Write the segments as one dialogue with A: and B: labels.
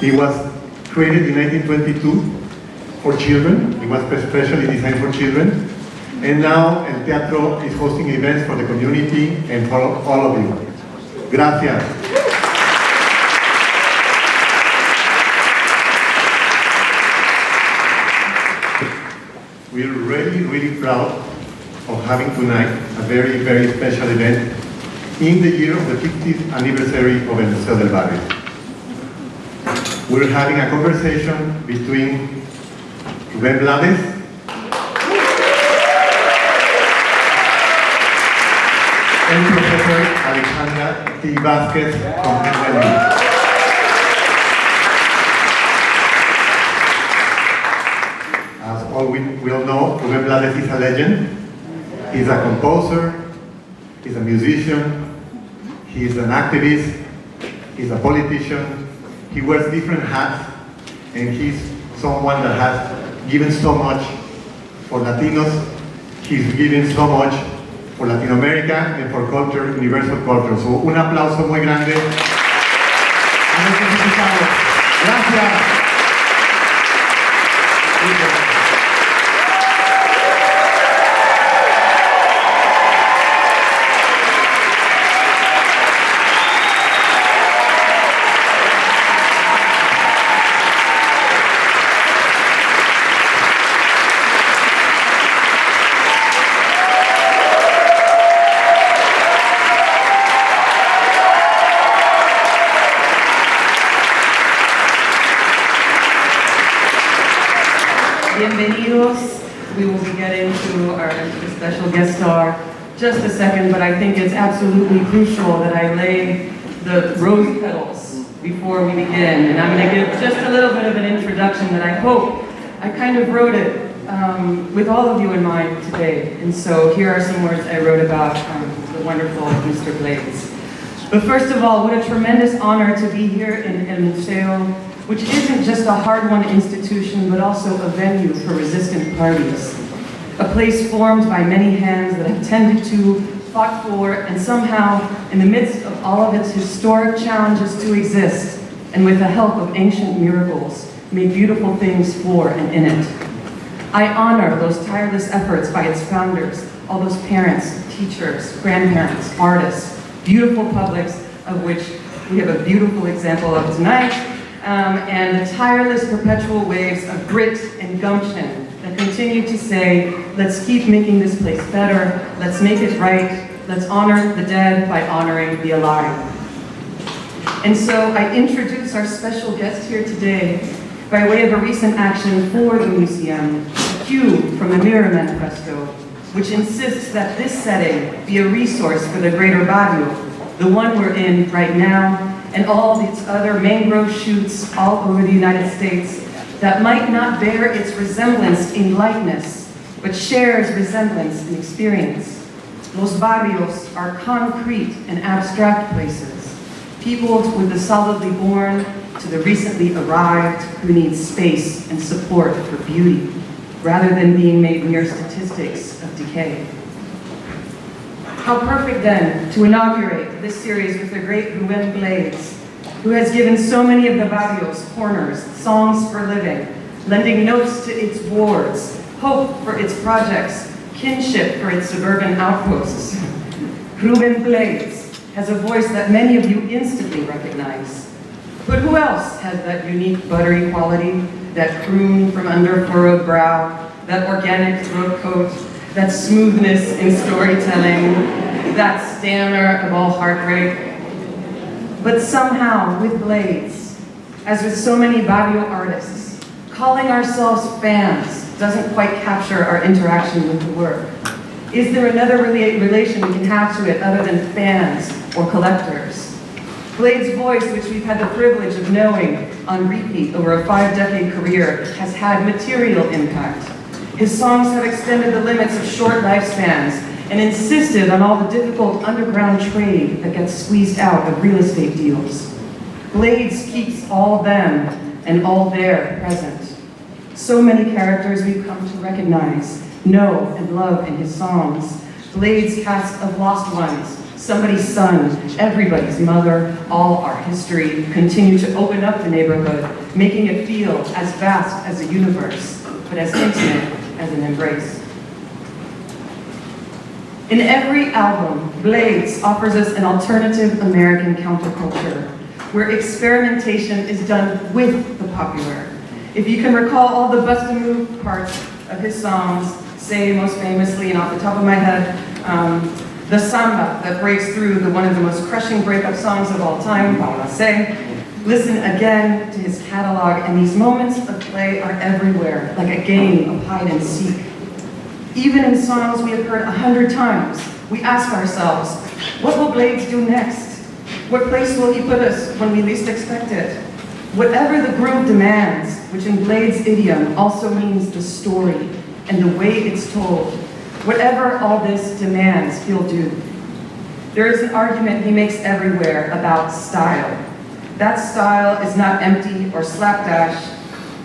A: It was created in 1922 for children. It was specially designed for children. And now El Teatro is hosting events for the community and for all of you. Gracias. We're really proud of having tonight a very special event in the year of the 50th anniversary of El Museo del Barrio. We're having a conversation between Rubén and Professor Alexandra Vázquez from Rubén. As all we all know, Rubén is a legend. He's a composer, he's a musician, he's an activist, he's a politician. He wears different hats, and he's someone that has given so much for Latinos. He's given so much for Latin America and for culture, universal culture. So, un aplauso muy grande a nuestros invitados. Gracias.
B: Bienvenidos. We will be getting to our special guest star just a second, but I think it's absolutely crucial that I lay the rose petals before we begin. And I'm going to give just a little bit of an introduction that I hope I kind of wrote it with all of you in mind today. And so here are some words I wrote about the wonderful Mr. Blades. But first of all, what a tremendous honor to be here in El Museo, which isn't just a hard-won institution, but also a venue for resistant parties. A place formed by many hands that have tended to, fought for, and somehow, in the midst of all of its historic challenges to exist, and with the help of ancient miracles, made beautiful things for and in it. I honor those tireless efforts by its founders, all those parents, teachers, grandparents, artists, beautiful publics, of which we have a beautiful example of tonight, and the tireless perpetual waves of grit and gumption that continue to say, let's keep making this place better, let's make it right, let's honor the dead by honoring the alive. And so I introduce our special guest here today by way of a recent action for the museum, a cue from the Mirror Manifesto, which insists that this setting be a resource for the greater barrio, the one we're in right now, and all these other mangrove shoots all over the United States that might not bear its resemblance in likeness, but shares resemblance in experience. Los barrios are concrete and abstract places, peopled with the solidly born to the recently arrived who need space and support for beauty, rather than being made mere statistics of decay. How perfect then to inaugurate this series with the great Rubén Blades, who has given so many of the barrios corners, songs for living, lending notes to its wards, hope for its projects, kinship for its suburban outposts. Rubén Blades has a voice that many of you instantly recognize. But who else has that unique buttery quality, that croon from under furrowed brow, that organic throat coat, that smoothness in storytelling, that stammer of all heartbreak? But somehow, with Blades, as with so many barrio artists, calling ourselves fans doesn't quite capture our interaction with the work. Is there another relation we can have to it other than fans or collectors? Blades' voice, which we've had the privilege of knowing on repeat over a 5-decade career, has had material impact. His songs have extended the limits of short lifespans and insisted on all the difficult underground trade that gets squeezed out of real estate deals. Blades keeps all them and all there present. So many characters we've come to recognize, know, and love in his songs. Blades' cast of lost ones, Somebody's son, everybody's mother, all our history continue to open up the neighborhood, making it feel as vast as a universe, but as intimate as an embrace. In every album, Blades offers us an alternative American counterculture, where experimentation is done with the popular. If you can recall all the bust-a-move parts of his songs, say most famously, and off the top of my head, the samba that breaks through one of the most crushing breakup songs of all time, Paula Say. Listen again to his catalog, and these moments of play are everywhere, like a game of hide and seek. Even in songs we have heard 100 times, we ask ourselves, what will Blades do next? What place will he put us when we least expect it? Whatever the groove demands, which in Blades' idiom also means the story and the way it's told, whatever all this demands, he'll do. There is an argument he makes everywhere about style. That style is not empty or slapdash,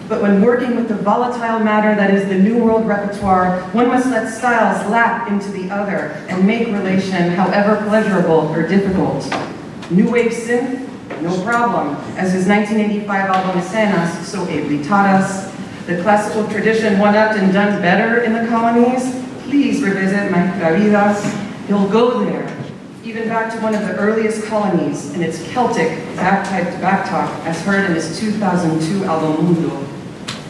B: but when working with the volatile matter that is the New World repertoire, one must let styles lap into the other and make relation however pleasurable or difficult. New Wave synth? No problem, as his 1985 album Escenas so ably taught us. The classical tradition one-upped and done better in the colonies? Please revisit Vidas. He'll go there, even back to one of the earliest colonies in its Celtic bagpiped backtalk as heard in his 2002 album Mundo.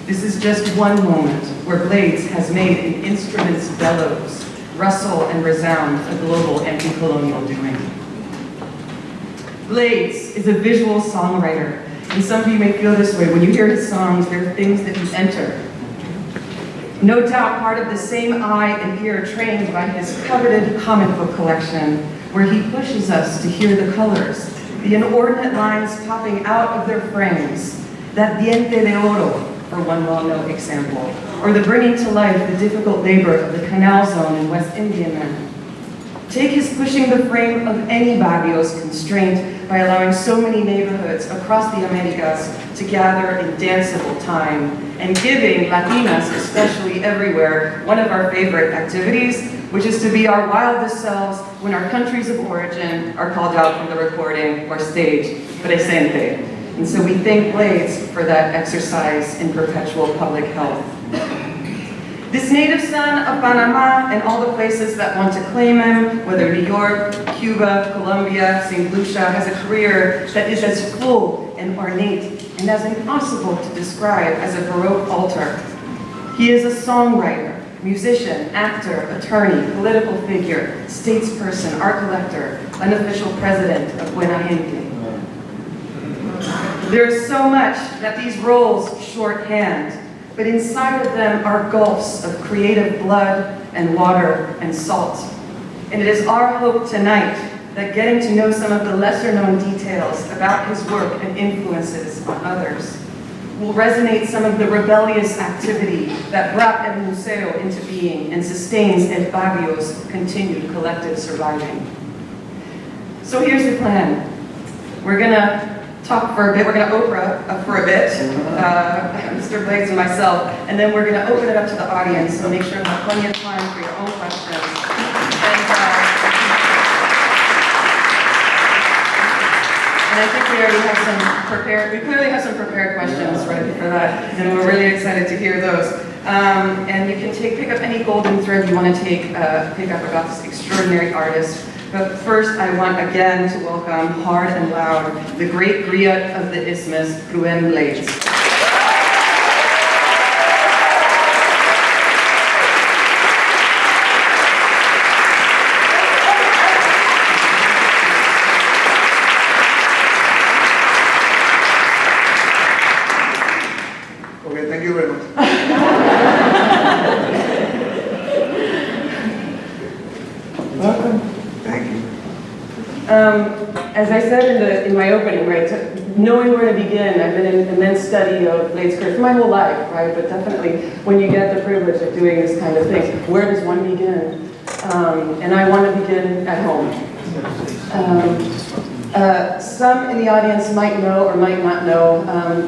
B: This is just one moment where Blades has made an instrument's bellows rustle and resound a global anti-colonial doing. Blades is a visual songwriter, and some of you may feel this way. When you hear his songs, there are things that you enter. No doubt part of the same eye and ear trained by his coveted comic book collection, where he pushes us to hear the colors, the inordinate lines popping out of their frames, that diente de oro, for one well-known example, or the bringing to life the difficult labor of the Canal Zone in West Indiaman. Take his pushing the frame of any barrio's constraint by allowing so many neighborhoods across the Americas to gather in danceable time, and giving Latinas, especially everywhere, one of our favorite activities, which is to be our wildest selves when our countries of origin are called out from the recording or stage, presente. And so we thank Blades for that exercise in perpetual public health. This native son of Panama and all the places that want to claim him, whether New York, Cuba, Colombia, St. Lucia, has a career that is as full and ornate and as impossible to describe as a Baroque altar. He is a songwriter, musician, actor, attorney, political figure, statesperson, art collector, unofficial president of Buena Gente. There is so much that these roles shorthand, but inside of them are gulfs of creative blood and water and salt. And it is our hope tonight that getting to know some of the lesser known details about his work and influences on others will resonate some of the rebellious activity that brought El Museo into being and sustains El Barrio's continued collective surviving. So here's the plan. We're gonna talk for a bit, we're gonna Oprah for a bit, Mr. Blades and myself, and then we're gonna open it up to the audience, so make sure you have plenty of time for your own questions. And I think we already have some prepared, we clearly have some prepared questions ready for that, and we're really excited to hear those. And you can pick up any golden thread you want to pick up about this extraordinary artist. But first, I want again to welcome hard and loud the great griot of the Isthmus, Rubén Blades.
A: Okay, thank you very much.
B: Welcome.
A: Thank you.
B: As I said in my opening, right, knowing where to begin, I've been in immense study of Blades' career for my whole life, right, but definitely when you get the privilege of doing this kind of thing, where does one begin? And I want to begin at home. Some in the audience might know or might not know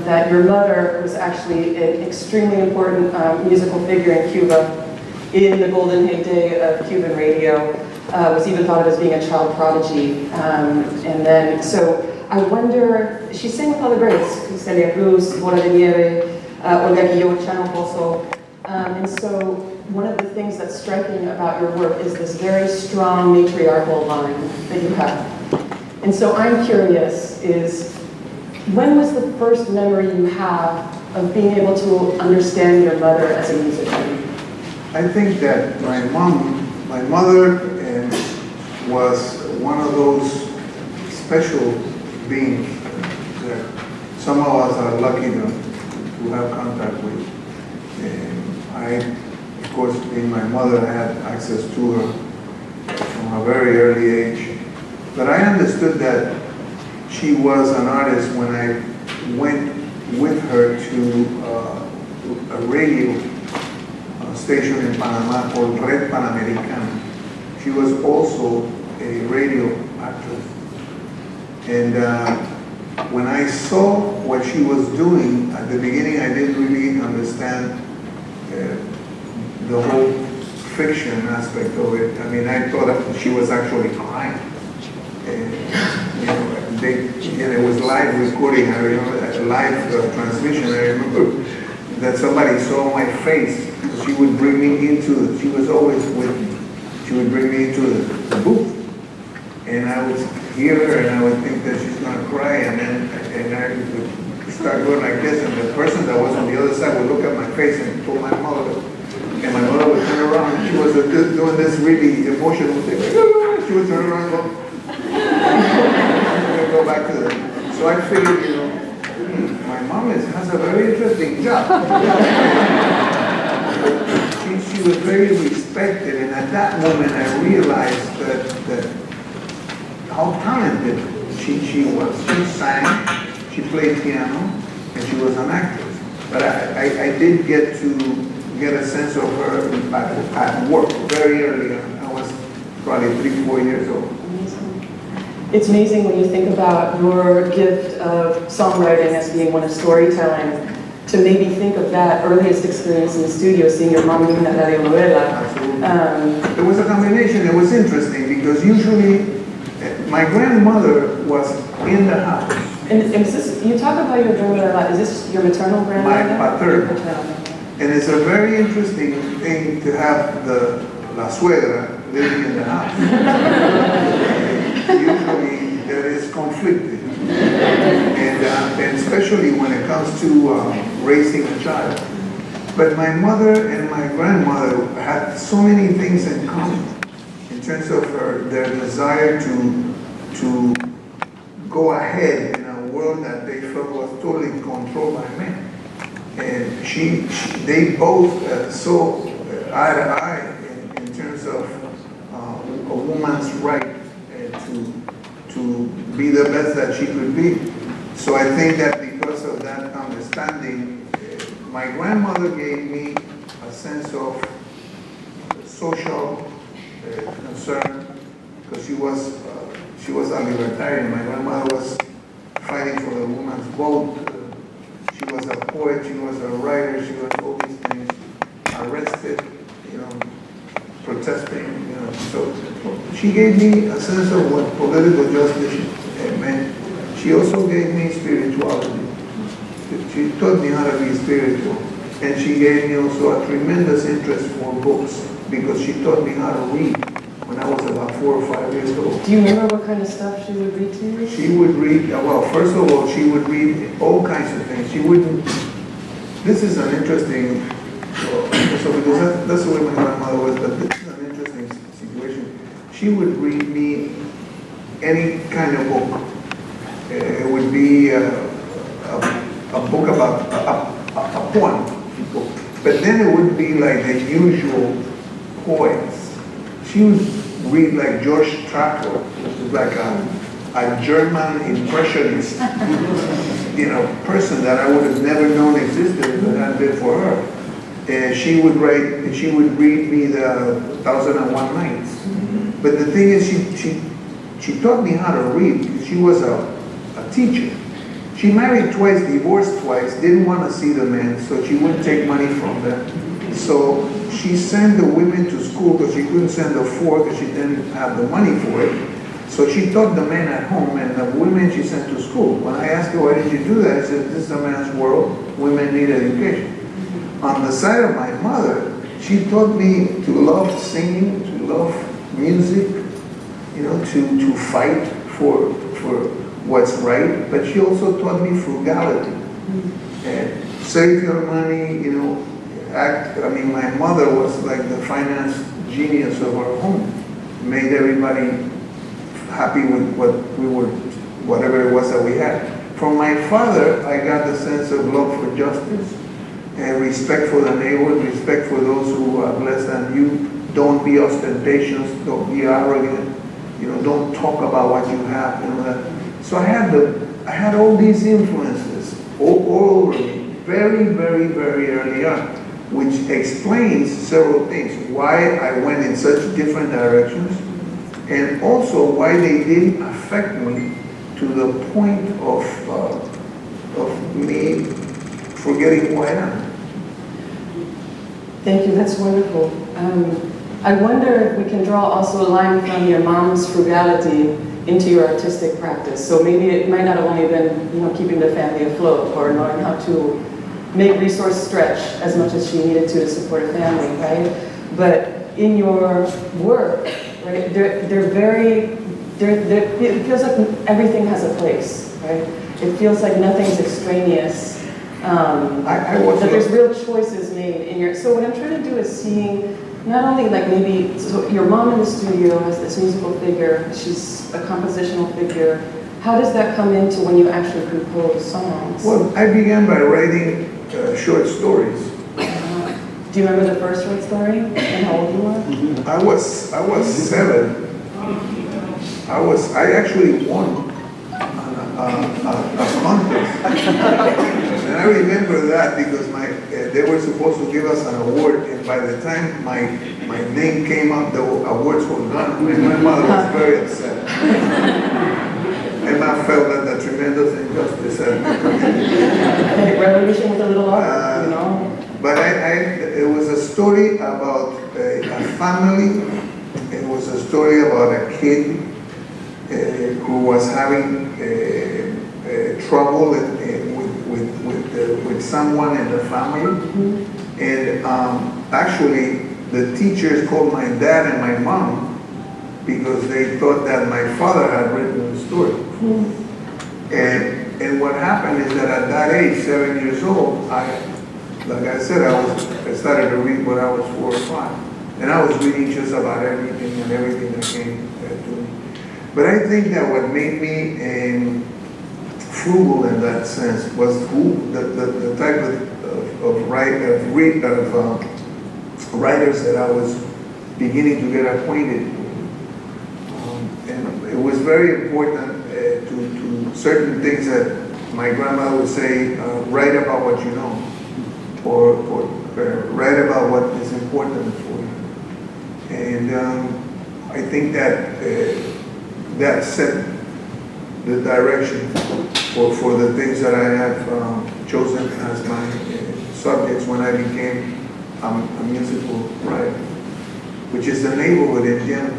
B: that your mother was actually an extremely important musical figure in Cuba in the golden heyday of Cuban radio. was even thought of as being a child prodigy. And then, so I wonder, she sang with all the greats, Celia Cruz, Bola de Nieve, Olga Guillot, Channel Pozo. And so one of the things that's striking about your work is this very strong matriarchal line that you have. And so I'm curious, is when was the first memory you have of being able to understand your mother as a musician?
C: I think that my mother was one of those special beings that some of us are lucky to have contact with. I, of course, being my mother, I had access to her from a very early age. But I understood that she was an artist when I went with her to a radio station in Panama called Red Panamericana. She was also a radio actress. And when I saw what she was doing, at the beginning I didn't really understand the whole fiction aspect of it. I mean, I thought that she was actually crying. And, it was live recording, I remember, live transmission. I remember that somebody saw my face. She would bring me into, she was always with me. She would bring me into the booth. And I would hear her and I would think that she's gonna cry, and I would start going like this, and the person that was on the other side would look at my face and told my mother, and my mother would turn around, and she was doing this really emotional thing, like, oh, she would turn around and go back to the, so I figured, my mom has a very interesting job. She was very respected, and at that moment I realized that how talented she was. She sang, she played piano, and she was an actress. But I did get a sense of her at work very early on. I was probably 3-4 years old.
B: It's amazing when you think about your gift of songwriting as being one of storytelling, to maybe think of that earliest experience in the studio, seeing your mom doing that radionovela.
C: It was a combination. It was interesting because usually my grandmother was in the house.
B: And is this, you talk about your grandmother a lot, is this your maternal grandmother?
C: My paternal. And it's a very interesting thing to have the la suegra living in the house. Usually there is conflict, and especially when it comes to raising a child. But my mother and my grandmother had so many things in common in terms of their desire to go ahead in a world that they felt was totally controlled by men. And they both saw eye to eye in terms of a woman's right to be the best that she could be. So I think that because of that understanding, my grandmother gave me a sense of social concern, because she was a libertarian. My grandmother was fighting for the woman's vote. She was a poet, she was a writer, she was all these things, arrested, protesting, So she gave me a sense of what political justice meant. She also gave me spirituality. She taught me how to be spiritual. And she gave me also a tremendous interest for books, because she taught me how to read when I was about 4 or 5 years old.
B: Do you remember what kind of stuff she would read to you?
C: She would read, well, first of all, she would read all kinds of things. She wouldn't, this is an interesting, because that's the way my grandmother was, but this is an interesting situation. She would read me any kind of book. It would be a book about a poem book, but then it wouldn't be like the usual poets. She would read like George Trakl, which is like a German impressionist, person that I would have never known existed if it hadn't been for her. She would read me the 1001 Nights. But the thing is, she taught me how to read. She was a teacher. She married twice, divorced twice, didn't want to see the men, so she wouldn't take money from them. So she sent the women to school because she couldn't send the four because she didn't have the money for it. So she taught the men at home and the women she sent to school. When I asked her, why did you do that? She said, this is a man's world. Women need education. On the side of my mother, she taught me to love singing, to love music, you know, to fight for what's right. But she also taught me frugality. And save your money, you know, I mean, my mother was like the finance genius of our home. Made everybody happy with whatever it was that we had. From my father, I got the sense of love for justice and respect for the neighbors, respect for those who are less than you. Don't be ostentatious, don't be arrogant, you know, don't talk about what you have, you know that. So I had all these influences all over me, very, very, very early on, which explains several things. Why I went in such different directions, and also why they didn't affect me to the point of me forgetting who I am.
B: Thank you, that's wonderful. I wonder if we can draw also a line from your mom's frugality into your artistic practice. So maybe it might not have only been, you know, keeping the family afloat or knowing how to make resource stretch as much as she needed to support a family, right? But in your work, right, it feels like everything has a place, right? It feels like nothing's extraneous. That there's real choices made in your, so what I'm trying to do is seeing not only like maybe, so your mom in the studio as this musical figure, she's a compositional figure. How does that come into when you actually compose songs?
C: Well, I began by writing short stories.
B: Do you remember the first short story and how old you were?
C: I was 7. I actually won a contest. And I remember that because they were supposed to give us an award, and by the time my name came up, the awards were gone. And my mother was very upset. And I felt that a tremendous injustice had been.
B: Revolution with a little art, you know?
C: But it was a story about a family. It was a story about a kid who was having trouble with someone in the family. And actually, the teachers called my dad and my mom because they thought that my father had written the story. And what happened is that at that age, 7 years old, like I said, I started to read when I was 4 or 5. And I was reading just about everything and everything that came to me. But I think that what made me frugal in that sense was the type of writers that I was beginning to get acquainted with. And it was very important to certain things that my grandmother would say, write about what you know, or write about what is important for you. And I think that that set the direction for the things that I have chosen as my subjects when I became a musical writer, which is the neighborhood in general,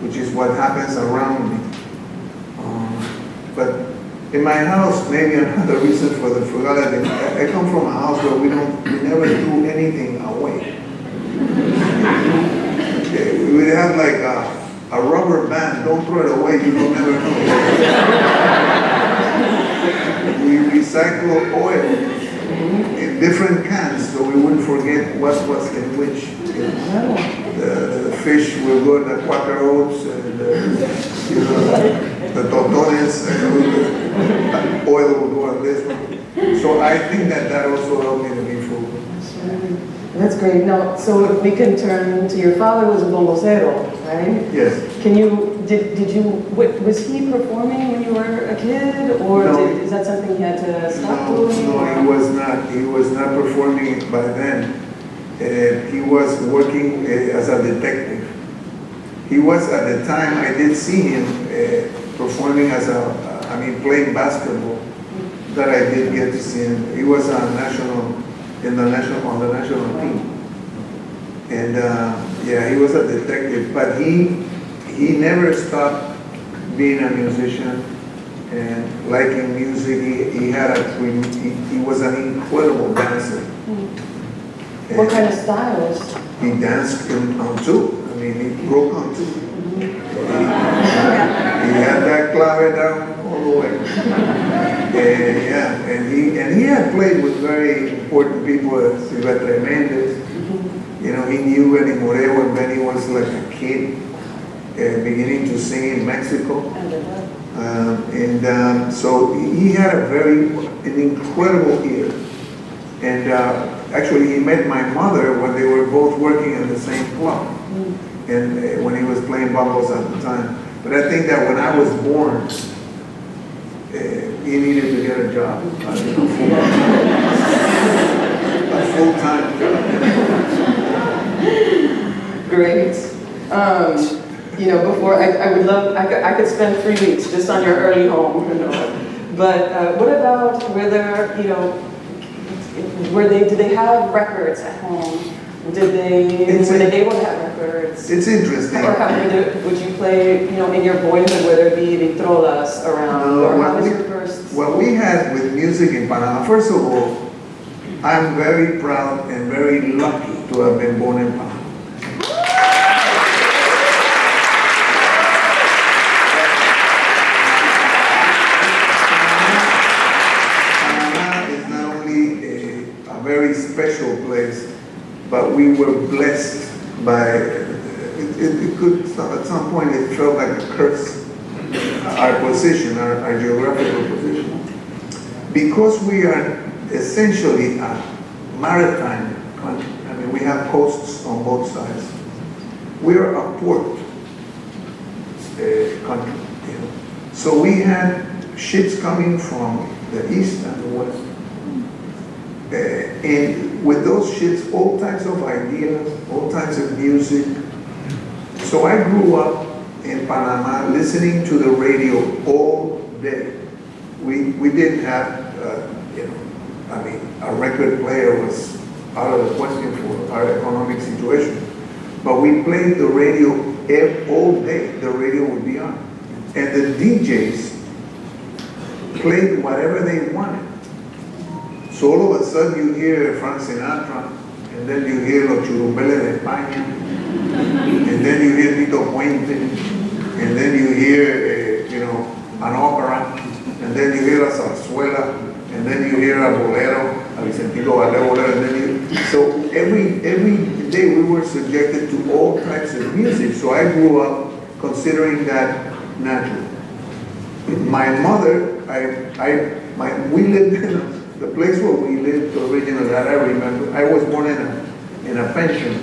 C: which is what happens around me. But in my house, maybe another reason for the frugality, I come from a house where we never threw anything away. Okay, we would have like a rubber band, don't throw it away, you will never know. We recycle oil in different cans so we wouldn't forget what was in which. The fish will go in the quacarotes and the totones, and the oil will go on this one. So I think that also helped me to be frugal.
B: That's great. Now, so if we can turn to your father was a bongocero, right?
C: Yes.
B: Was he performing when you were a kid, or
C: No.
B: is that something he had to stop doing?
C: No, he was not. He was not performing by then. He was working as a detective. He was, at the time, I did see him performing playing basketball. That I did get to see him. He was on the national team. And yeah, he was a detective, but he never stopped being a musician and liking music. He was an incredible dancer.
B: What kind of styles?
C: He danced on two. I mean, he broke on two. He had that clave down all the way. Yeah, and he had played with very important people, Silvestre Mendes. You know, he knew Benny Moreo when Benny was like a kid, beginning to sing in Mexico. So he had an incredible ear. And actually, he met my mother when they were both working in the same club, and when he was playing bongos at the time. But I think that when I was born, he needed to get a job, a full-time job.
B: Great. You know, before I would love, I could spend 3 weeks just on your early home, you know. But what about whether, you know, did they have records at home? Were they able to have records?
C: It's interesting.
B: Or would you play, you know, in your boyhood, whether it be vitrolas around, or how was your first?
C: What we had with music in Panama, first of all, I'm very proud and very lucky to have been born in Panama. Very special place, but we were blessed by it could at some point it felt like a curse, our position, our geographical position, because we are essentially a maritime country. I mean, we have coasts on both sides. We're a port country, you know. So we had ships coming from the east and the west. And with those ships, all types of ideas, all types of music. So I grew up in Panama listening to the radio all day. We didn't have, you know, I mean, a record player was out of the question for our economic situation. But we played the radio all day. The radio would be on. And the DJs played whatever they wanted. So all of a sudden you hear Frank Sinatra, and then you hear Los Churumbeles de España, and then you hear Tito Puente, and then you hear, you know, an opera, and then you hear a zarzuela, and then you hear a bolero, a Vicentito Valero bolero, and then so every day we were subjected to all types of music. So I grew up considering that natural. My mother, we lived in the place where we lived originally, that I remember. I was born in a pension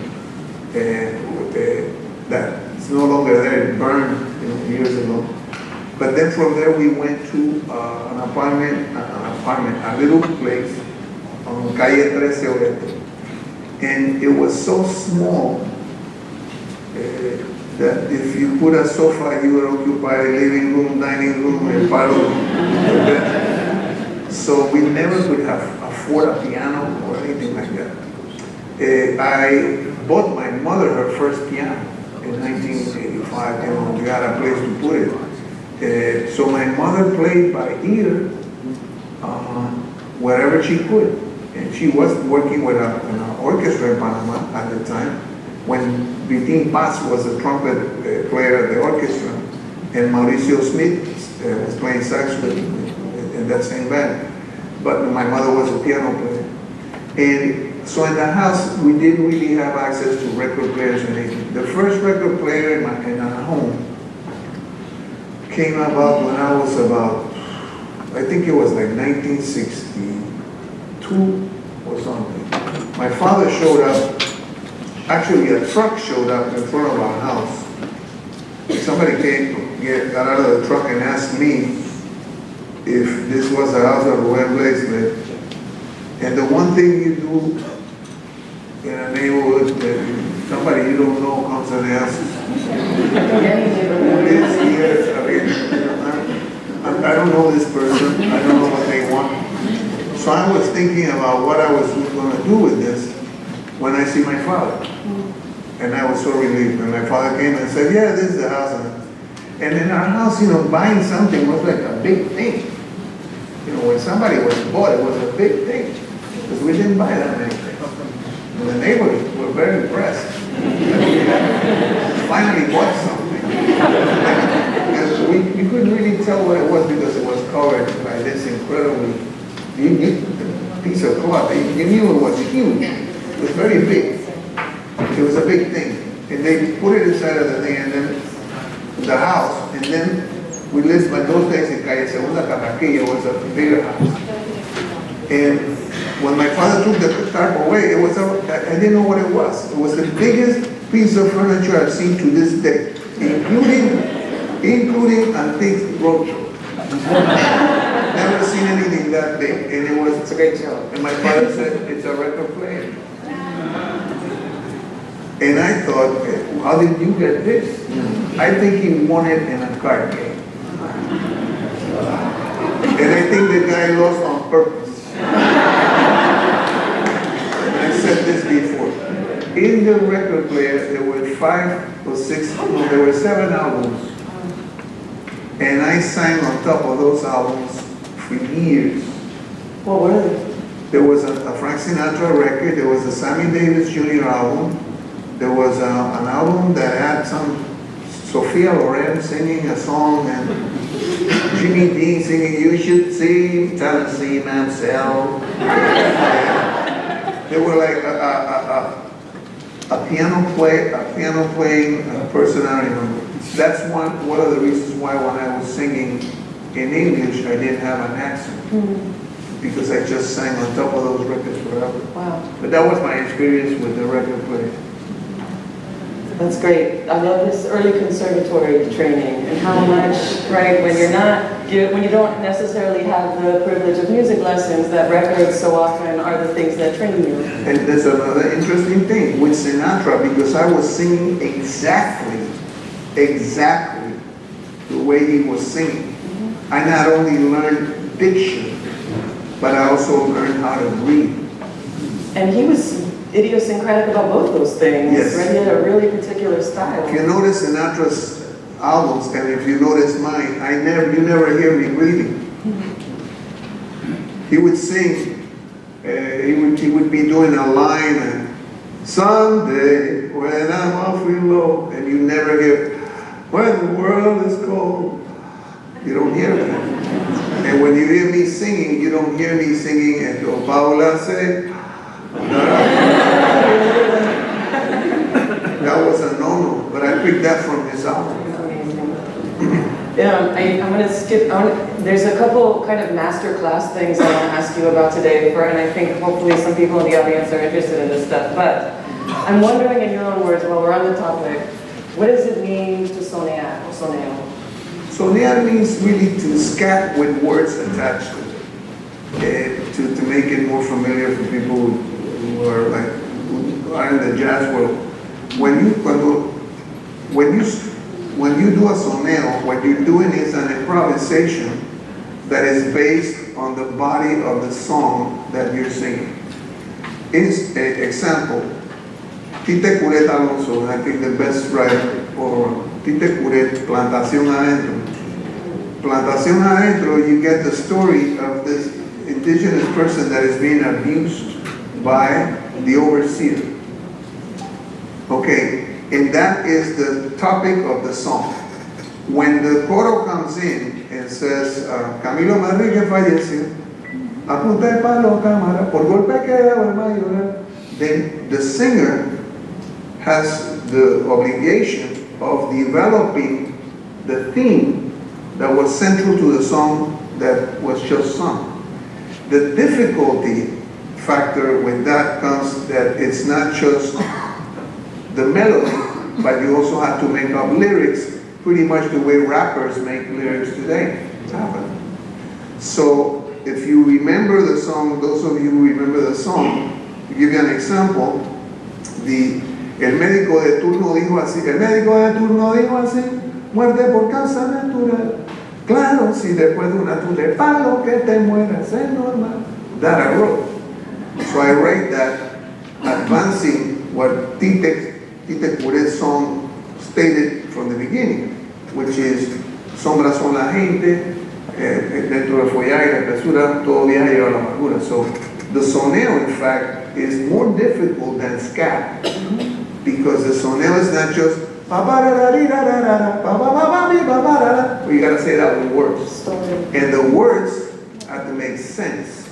C: that's no longer there. It burned, you know, years ago. But then from there we went to an apartment, a little place on Calle 13 Oeste. And it was so small that if you put a sofa, you would occupy a living room, dining room, and part of the bed. So we never could afford a piano or anything like that. I bought my mother her first piano in 1985, you know, we had a place to put it. So my mother played by ear wherever she could. And she was working with an orchestra in Panama at the time, when Vitín Paz was a trumpet player at the orchestra, and Mauricio Smith was playing sax in that same band. But my mother was a piano player. And so in the house, we didn't really have access to record players or anything. The first record player in our home came about when I was about, I think it was like 1962 or something. My father showed up, actually a truck showed up in front of our house. Somebody got out of the truck and asked me if this was the house of Rubén lived. And the one thing you do in a neighborhood that somebody you don't know comes and asks, who lives here? I don't know this person, I don't know what they want. So I was thinking about what I was going to do with this when I see my father. And I was so relieved. And my father came and said, yeah, this is the house. And in our house, buying something was like a big thing. When somebody was bought, it was a big thing. Because we didn't buy that many things. And the neighbors were very impressed. Finally bought something. And we couldn't really tell what it was because it was covered by this incredibly piece of cloth. You knew it was huge. It was very big. It was a big thing. And they put it inside of the thing, and then the house, and then we lived by those days in Calle Segunda Carraquillo, was a bigger house. And when my father took the tarp away, I didn't know what it was. It was the biggest piece of furniture I've seen to this day, including antique roadshow. Never seen anything that big, and it was. It's a great job. And my father said, it's a record player. And I thought, how did you get this? I think he won it in a card game. And I think the guy lost on purpose. I said this before. In the record player, there were 5 or 6, no, there were 7 albums. And I sang on top of those albums for years.
B: What were they?
C: There was a Frank Sinatra record, there was a Sammy Davis Jr. album, there was an album that had some Sophia Loren singing a song and Jimmy Dean singing, you should see Tennessee Mansell. There were like a piano playing person, I don't remember. That's one of the reasons why when I was singing in English, I didn't have an accent. Because I just sang on top of those records forever.
B: Wow.
C: But that was my experience with the record player.
B: That's great. I love this early conservatory training and how much, right, when you don't necessarily have the privilege of music lessons, that records so often are the things that train you.
C: And there's another interesting thing with Sinatra, because I was singing exactly the way he was singing. I not only learned diction, but I also learned how to read.
B: And he was idiosyncratic about both those things.
C: Yes.
B: Right? He had a really particular style.
C: If you notice Sinatra's albums, and if you notice mine, you never hear me reading. He would sing, he would be doing a line, and someday when I'm awfully low, and you never hear, when the world is cold. You don't hear that. And when you hear me singing, you don't hear me singing, and go, Paula say, that was a no-no, but I picked that from his album.
B: I'm going to skip, there's a couple kind of master class things I want to ask you about today, and I think hopefully some people in the audience are interested in this stuff, but I'm wondering in your own words, while we're on the topic, what does it mean to soñar, or soneo?
C: Soñar means really to scat with words attached to it, to make it more familiar for people who are in the jazz world. When you do a soneo, what you're doing is an improvisation that is based on the body of the song that you're singing. Example, Tite Curet Alonso, I think the best writer for Tite Curet, Plantación Adentro. Plantación Adentro, you get the story of this indigenous person that is being abused by the overseer. Okay, and that is the topic of the song. When the coro comes in and says, Camilo Manrique falleció, apunta el palo cámara, por golpe queda el mayor, then the singer has the obligation of developing the theme that was central to the song that was just sung. The difficulty factor with that comes that it's not just the melody, but you also have to make up lyrics pretty much the way rappers make lyrics today. So if you remember the song, those of you who remember the song, to give you an example, el médico de turno dijo así, el médico de turno dijo así, muerte por causa natural. Claro, si después de una de palo que te mueras es normal. That I wrote. So I write that advancing what Tite Tite Curé song stated from the beginning, which is, sombras son la gente, dentro del follaje y la espesura, todo viaja lleva la amargura. So the soneo, in fact, is more difficult than scat, because the soneo is not just you gotta say it out with words. And the words have to make sense,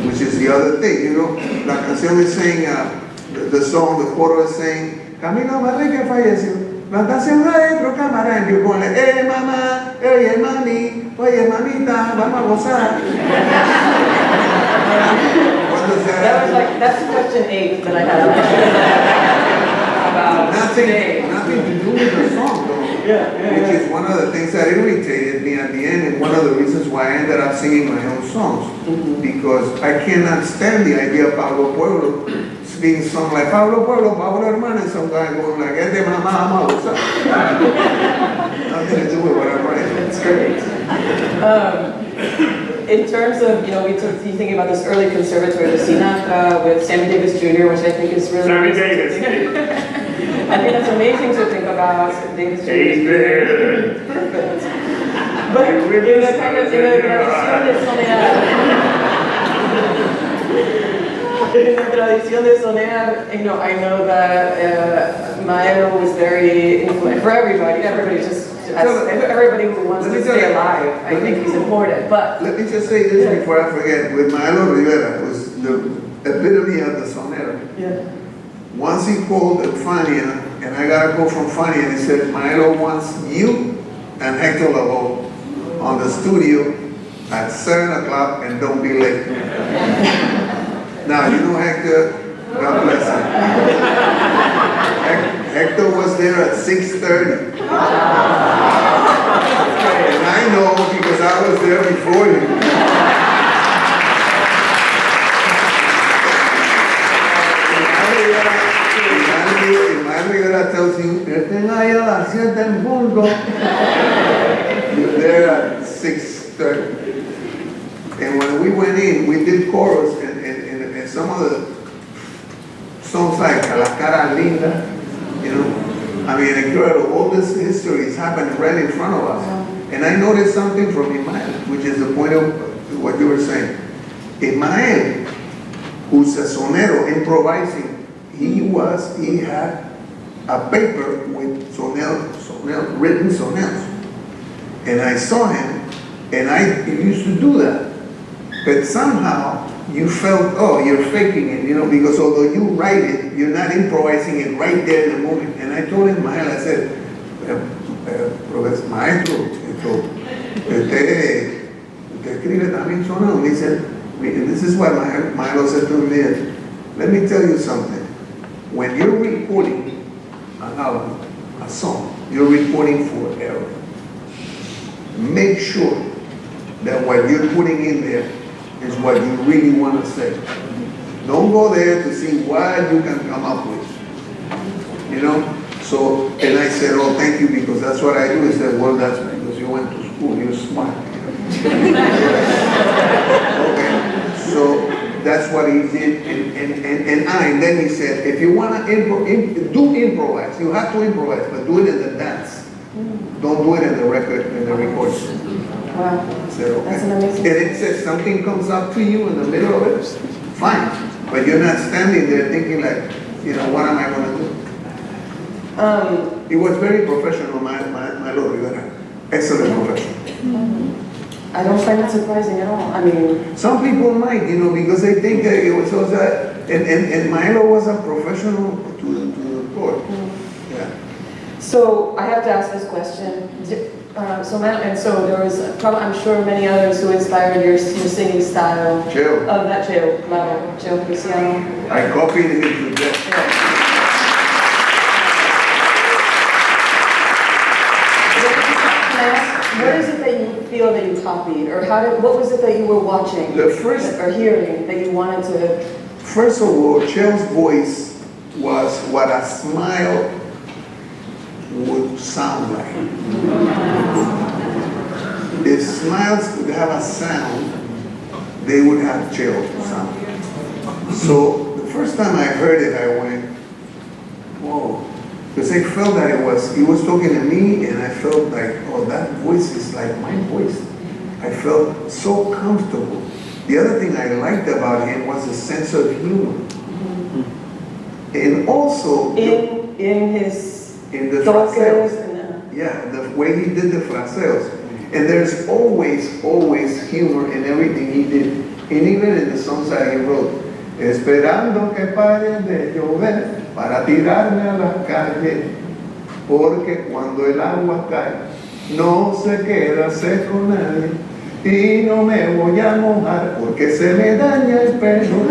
C: which is the other thing, you know. La canción is saying, the song, the coro is saying, Camilo Manrique falleció, plantación adentro, cámara, and you're going like, mamá, oye mami, oye mamita, vamos a gozar.
B: That's question 8 that I had. About
C: nothing to do with the song, though. Which is one of the things that irritated me at the end, and one of the reasons why I ended up singing my own songs. Because I cannot stand the idea of Pablo Pueblo being sung like Pablo Pueblo, Pablo Hermano, and some guy going like, "Este mamá, vamos a gozar." Nothing to do with what I'm writing.
B: That's great. In terms of, you know, you thinking about this early conservatory with Sinatra, with Sammy Davis Jr., which I think is really
D: Sammy
B: amazing.
D: Davis.
B: I think that's amazing to think about Davis Jr. Perfect. But in the kind of, in the tradición de sonear, in the tradición de sonear, you know, I know that Maelo was very influential for everybody. Everybody who wants to stay alive, I think he's important. But
C: let me just say this before I forget. With Maelo Rivera, was the epitome of the sonero.
B: yeah.
C: Once he called Fania, and I got a call from Fania, and he said, Maelo wants you and Hector Lavoe on the studio at 7 o'clock, and don't be late. Now, you know Hector, God bless him. Hector was there at 6:30. And I know because I was there before him. Rivera tells you, estén ahí a las 7 en punto. You're there at 6:30. And when we went in, we did chorus, and some of the songs like La Cara Linda, you know, I mean, incredible. All this history is happening right in front of us. And I noticed something from Ismael, which is the point of what you were saying. Ismael, who's a sonero, improvising, he had a paper with written soneros. And I saw him, and he used to do that. But somehow, you felt, oh, you're faking it, you know, because although you write it, you're not improvising it right there in the moment. And I told him, I said, maestro, usted escribe también sonado. And he said, and this is what Maelo said to me, let me tell you something. When you're recording an album, a song, you're recording for error. Make sure that what you're putting in there is what you really want to say. Don't go there to see what you can come up with. You know? So, and I said, oh, thank you, because that's what I do. He said, well, that's because you went to school, you're smart. Okay, so that's what he did, and then he said, if you want to do improvise, you have to improvise, but do it in the dance. Don't do it in the recording.
B: Wow.
C: Said, okay.
B: That's an amazing.
C: And it says something comes up to you in the middle of it, fine. But you're not standing there thinking like, you know, what am I going to do? He was very professional, my Lord Rivera. Excellent professional.
B: I don't find it surprising at all. I mean,
C: some people might, you know, because they think that it was also, and Milo was a professional to the court. Yeah.
B: So I have to ask this question. So there was probably, I'm sure, many others who inspired your singing style.
C: Cheo.
B: Of that Cheo, claro, Cheo Cristiano.
C: I copied him to death.
B: Yeah. What is it that you feel that you copied, or what was it that you were watching or hearing that you wanted to?
C: First of all, Cheo's voice was what a smile would sound like. If smiles could have a sound, they would have Cheo sound. So the first time I heard it, I went, oh, because I felt that he was talking to me, and I felt like, oh, that voice is like my voice. I felt so comfortable. The other thing I liked about him was a sense of humor. And also,
B: in
C: the fraseos. Yeah, the way he did the fraseos. And there's always humor in everything he did. And even in the songs that he wrote, esperando que pare de llover para tirarme a la calle, porque cuando el agua cae no se queda seco nadie y no me voy a mojar porque se me daña el pelo.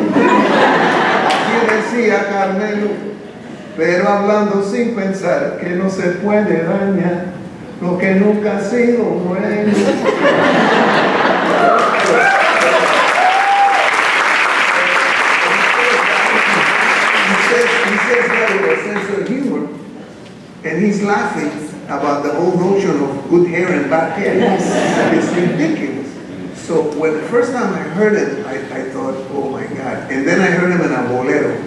C: Así decía Carmelo, pero hablando sin pensar que no se puede dañar lo que nunca ha sido bueno. He says that with a sense of humor, and he's laughing about the whole notion of good hair and bad hair. It's ridiculous. So when the first time I heard it, I thought, oh my God. And then I heard him in a bolero.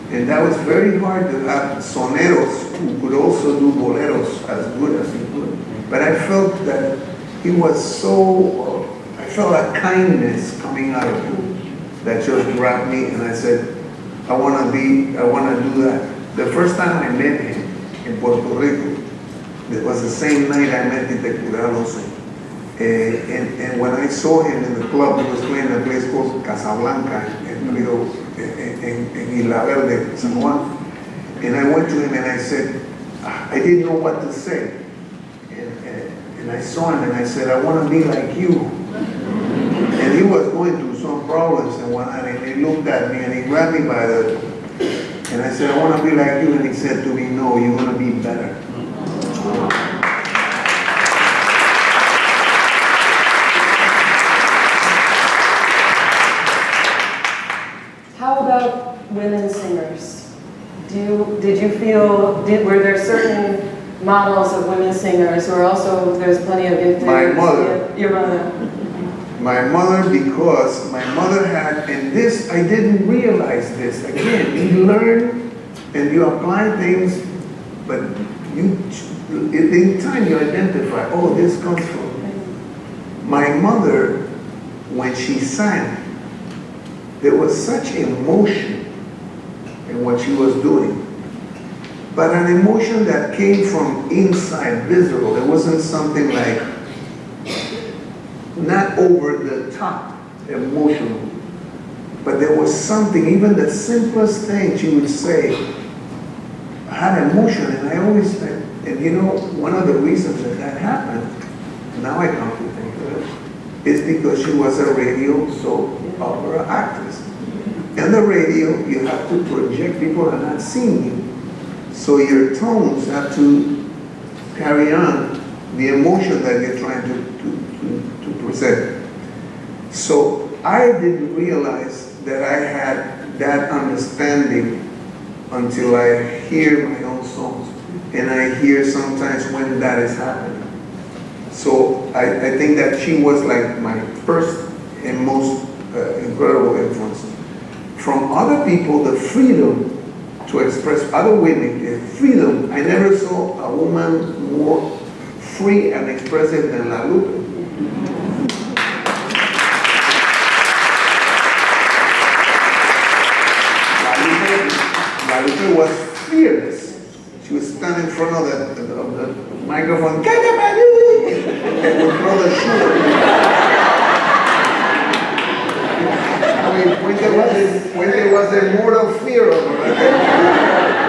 C: And that was very hard to have soneros who could also do boleros as good as he could. But I felt that he was so, I felt a kindness coming out of him that just grabbed me, and I said, I want to do that. The first time I met him in Puerto Rico, it was the same night I met Tite Curaloso. And when I saw him in the club, he was playing a place called Casablanca in Isla Verde, San Juan. And I went to him and I said, I didn't know what to say. And I saw him and I said, I want to be like you. And he was going through some problems and whatnot, and he looked at me and he grabbed me by the, and I said, I want to be like you. And he said to me, no, you're going to be better.
B: How about women singers? Did you feel, were there certain models of women singers, or also there's plenty of influence?
C: My mother.
B: Your mother.
C: My mother, because my mother had, and this, I didn't realize this. Again, you learn and you apply things, but in time you identify, oh, this comes from. My mother, when she sang, there was such emotion in what she was doing. But an emotion that came from inside, visceral. It wasn't something like, not over the top, emotional. But there was something, even the simplest thing she would say, had emotion. And I always think, and you know, one of the reasons that happened, now I come to think of it, is because she was a radio soap opera actress. In the radio, you have to project, people are not seeing you. So your tones have to carry on the emotion that you're trying to present. So I didn't realize that I had that understanding until I hear my own songs. And I hear sometimes when that is happening. So I think that she was like my first and most incredible influence. From other people, the freedom to express, other women, the freedom. I never saw a woman more free and expressive than La Lupe. La Lupe was fearless. She would stand in front of the microphone, and would throw the shoe. I mean, when there was a mortal fear of her,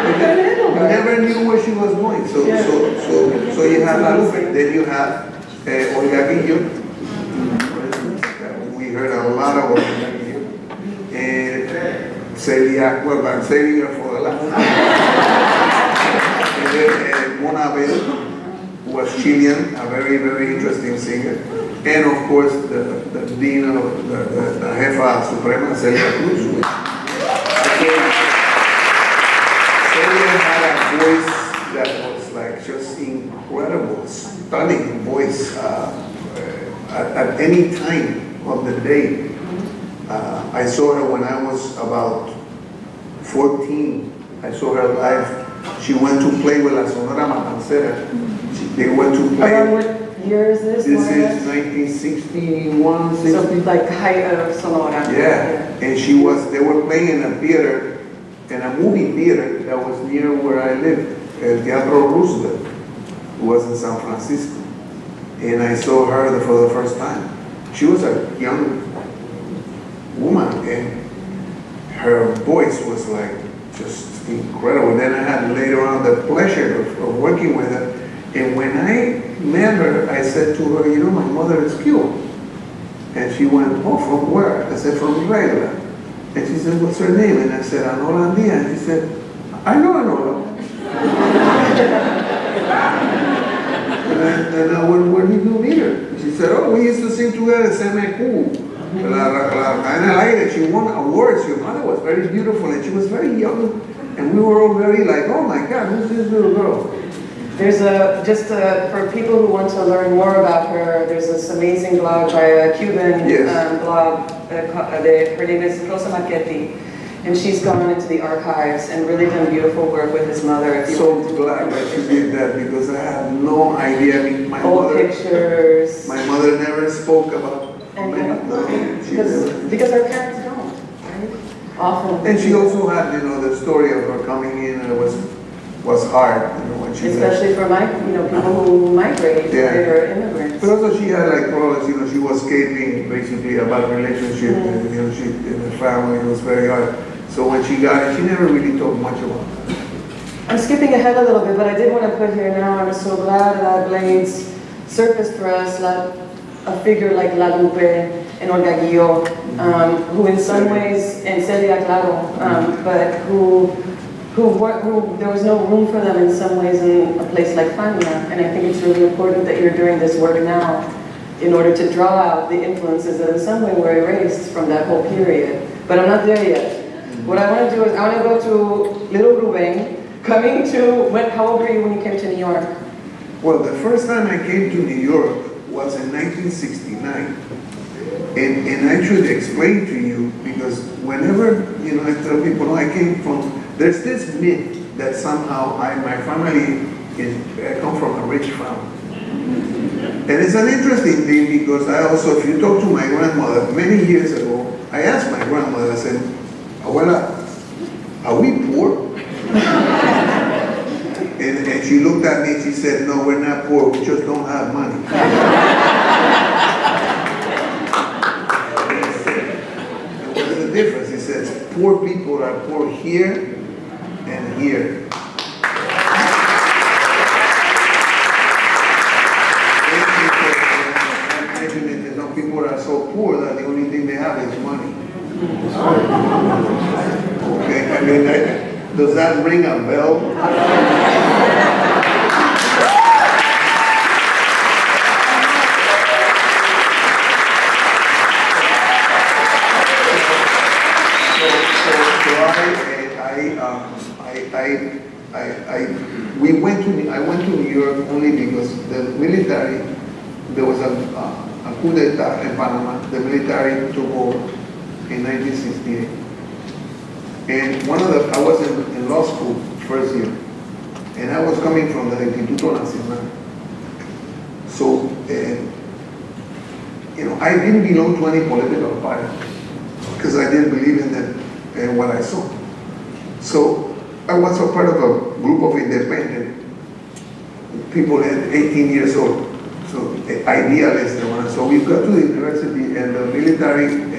C: you never knew where she was going. So you have La Lupe, then you have Olga Guillo. We heard a lot of Olga Guillo. And Celia, well, I'm saving her for the last. And then Mona Abel, who was Chilean, a very, very interesting singer. And of course, the dean of the jefa suprema, Celia Cruz. Celia had a voice that was like just incredible, stunning voice at any time of the day. I saw her when I was about 14. I saw her live She went to play with La Sonora Matancera. They went to play.
B: Around what year is this?
C: This is 1961, 60.
B: So like height of Sonora.
C: Yeah, and they were playing in a theater, in a movie theater that was near where I lived, El Teatro Roosevelt. It was in San Francisco. And I saw her for the first time. She was a young woman, and her voice was like just incredible. Then I had later on the pleasure of working with her. And when I met her, I said to her, you know, my mother is Cuban. And she went, oh, from where? I said, from Regla. And she said, what's her name? And I said, Anola Dia. And she said, I know Anola. And where did you meet her? She said, oh, we used to sing together, SMQ. She won awards. Your mother was very beautiful, and she was very young. And we were all very like, oh my God, who's this little girl?
B: There's for people who want to learn more about her, there's this amazing blog by a Cuban blog. Her name is Rosa Marchetti, and she's gone into the archives and really done beautiful work with his mother.
C: So glad that she did that, because I had no idea. I mean,
B: pictures.
C: My mother never spoke about
B: because our parents don't, right? Often.
C: And she also had, you know, the story of her coming in, and it was hard, you know, when she
B: especially for people who migrate, or immigrants.
C: But also she had like problems, you know, she was escaping basically a bad relationship, and you know, in the family, it was very hard. So when she got it, she never really talked much about that.
B: I'm skipping ahead a little bit, but I did want to put here now, I'm so glad that Blades surfaced for us a figure like La Lupe and Olga Guillot, who in some ways, and Celia Claro, but who there was no room for them in some ways in a place like Fania. And I think it's really important that you're doing this work now in order to draw out the influences that in some way were erased from that whole period. But I'm not there yet. What I want to do is I want to go to little Rubén, how old were you when you came to New York?
C: Well, the first time I came to New York was in 1969. And I should explain to you, because whenever, you know, I tell people, no, I came from, there's this myth that somehow my family I come from a rich family. And it's an interesting thing, because I also, if you talk to my grandmother, many years ago, I asked my grandmother, I said, Abuela, are we poor? And she looked at me and she said, no, we're not poor, we just don't have money. What's the difference? He says, poor people are poor here and here. Some people are so poor that the only thing they have is money. Okay, I mean, does that ring a bell? I went to New York only because the military, there was a coup d'etat in Panama. The military took over in 1968. And I was in law school first year, and I was coming from the Instituto Nacional. So, you know, I didn't belong to any political party because I didn't believe in what I saw. So I was a part of a group of independent people at 18 years old. So idealists. So we got to the university, and the military in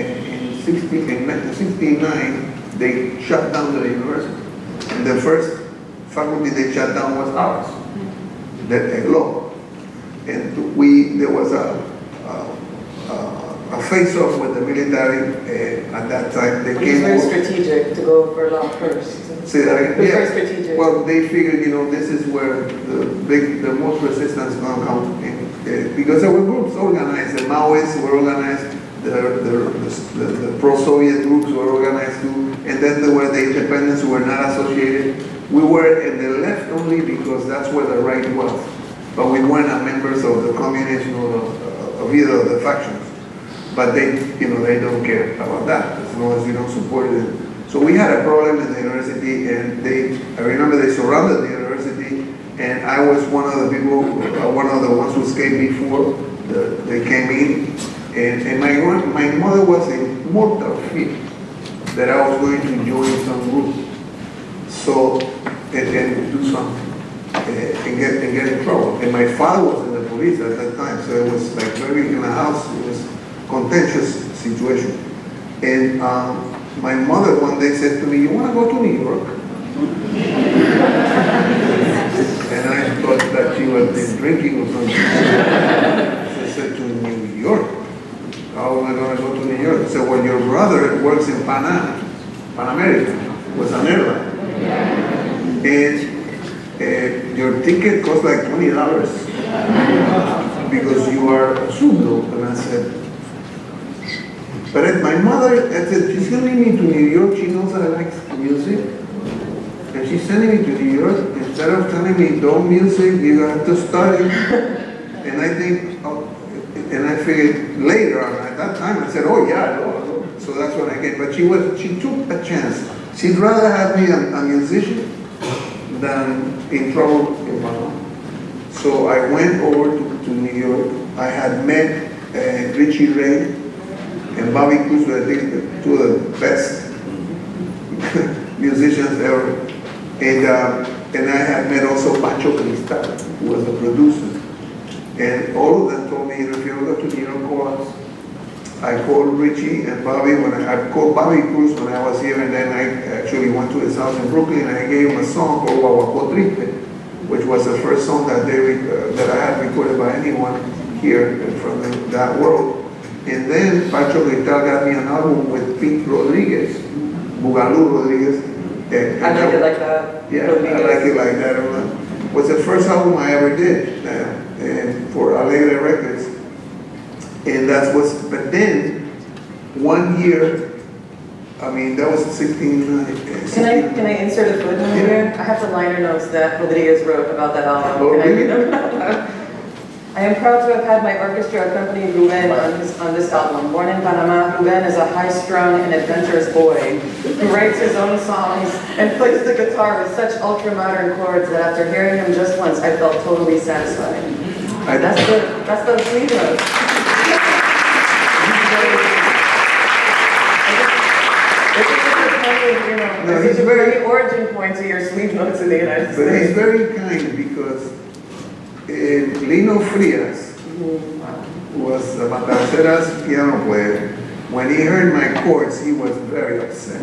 C: 1969, they shut down the university. And the first faculty they shut down was ours, the law. And there was a face-off with the military at that time. They
B: came very strategic to go for law first.
C: Say that again?
B: Very strategic.
C: Well, they figured, you know, this is where the most resistance is going to come in. Because there were groups organized, the Maoists were organized, the pro-Soviet groups were organized too, and then there were the independents who were not associated. We were in the left only because that's where the right was, but we weren't members of the communists or of either of the factions. But they, you know, they don't care about that as long as you don't support it. So we had a problem in the university, and I remember they surrounded the university, and I was one of the people, one of the ones who escaped before they came in, and my mother was in mortal fear that I was going to join some group, so, and do something, and get in trouble. And my father was in the police at that time, so it was like very in a house, it was contentious situation. And my mother one day said to me, "You want to go to New York?" And I thought that she was been drinking or something. She said, "To New York? How am I going to go to New York?" I said, "Well, your brother works in Pan American, was an airline. And your ticket costs like $20 because you are a Zulu." And I said, but my mother, I said, she's sending me to New York. She knows that I like music. And she's sending me to New York. Instead of telling me, don't music, you have to study. And I think, and I figured later on, at that time, I said, oh yeah, I know. So that's what I get. But she took a chance. She'd rather have me a musician than in trouble in Panama. So I went over to New York. I had met Richie Ray and Bobby Cruz, were I think two of the best musicians ever. And I had met also Pancho Cristal, who was the producer. And all of them told me, if you ever go to New York, call us. I called Richie and Bobby I called Bobby Cruz when I was here, and then I actually went to his house in Brooklyn, and I gave him a song called Guaguaco Triste, which was the first song that that I had recorded by anyone here from that world. And then Pancho Cristal got me an album with Pete Rodriguez, Bugalú Rodriguez.
B: I like it like that.
C: Yeah, Rodriguez. I like it like that. It was the first album I ever did and for Alegre Records. And but then, 1 year, I mean, that was 16.
B: Can I insert a footnote here? I have the liner notes that Rodriguez wrote about that album.
C: Oh,
B: Can I
C: really?
B: read them? I am proud to have had my orchestra accompany Rubén on this album. Born in Panama, Rubén is a high-strung and adventurous boy who writes his own songs and plays the guitar with such ultra-modern chords that after hearing him just once, I felt totally satisfied. That's the sleeve note. This is a very origin point to your sleeve notes in the United States.
C: But he's very kind because Lino Frias was a Matancera's piano player. When he heard my chords, he was very upset.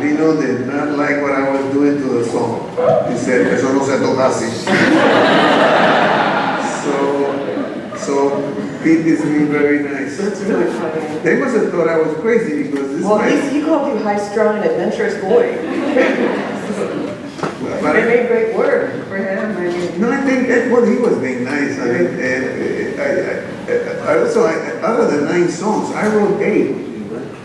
C: Lino did not like what I was doing to the song. He said, "Eso no se toca así." So Pete is being very nice.
B: That's really funny.
C: They must have thought I was crazy because this
B: he called you high-strung and adventurous boy.
C: But
B: They made great work for him. I mean,
C: no, I think he was being nice. I mean, out of the 9 songs, I wrote 8.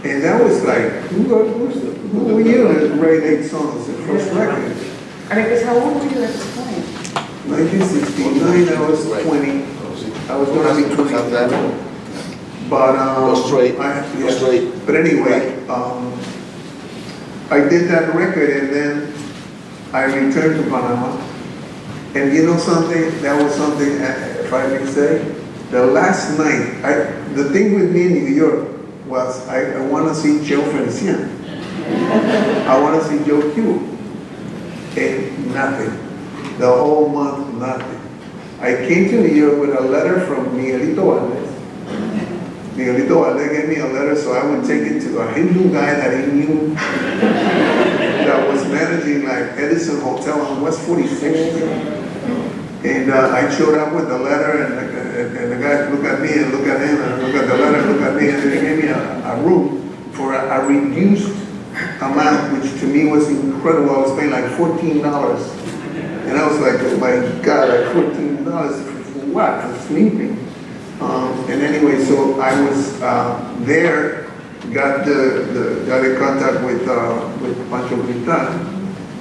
C: And that was like, who were you to write 8 songs, the first record?
B: I mean, because how old were you at this point?
C: 1969, I was 20. I was going to be 20. But, but anyway, I did that record, and then I returned to Panama. And you know something? That was something, if I may say, the last night, the thing with me in New York was I want to see Joe Feliciano. I want to see Joe Q. And nothing. The whole month, nothing. I came to New York with a letter from Miguelito Valdez. Miguelito Valdez gave me a letter so I would take it to a Hindu guy that he knew that was managing like Edison Hotel on West 46th. And I showed up with the letter, and the guy looked at me and looked at him and looked at the letter and looked at me, and they gave me a room for a reduced amount, which to me was incredible. I was paying like $14. And I was like, oh my God, like $14 for what? For sleeping. And anyway, so I was there, got in contact with Pancho Cristal.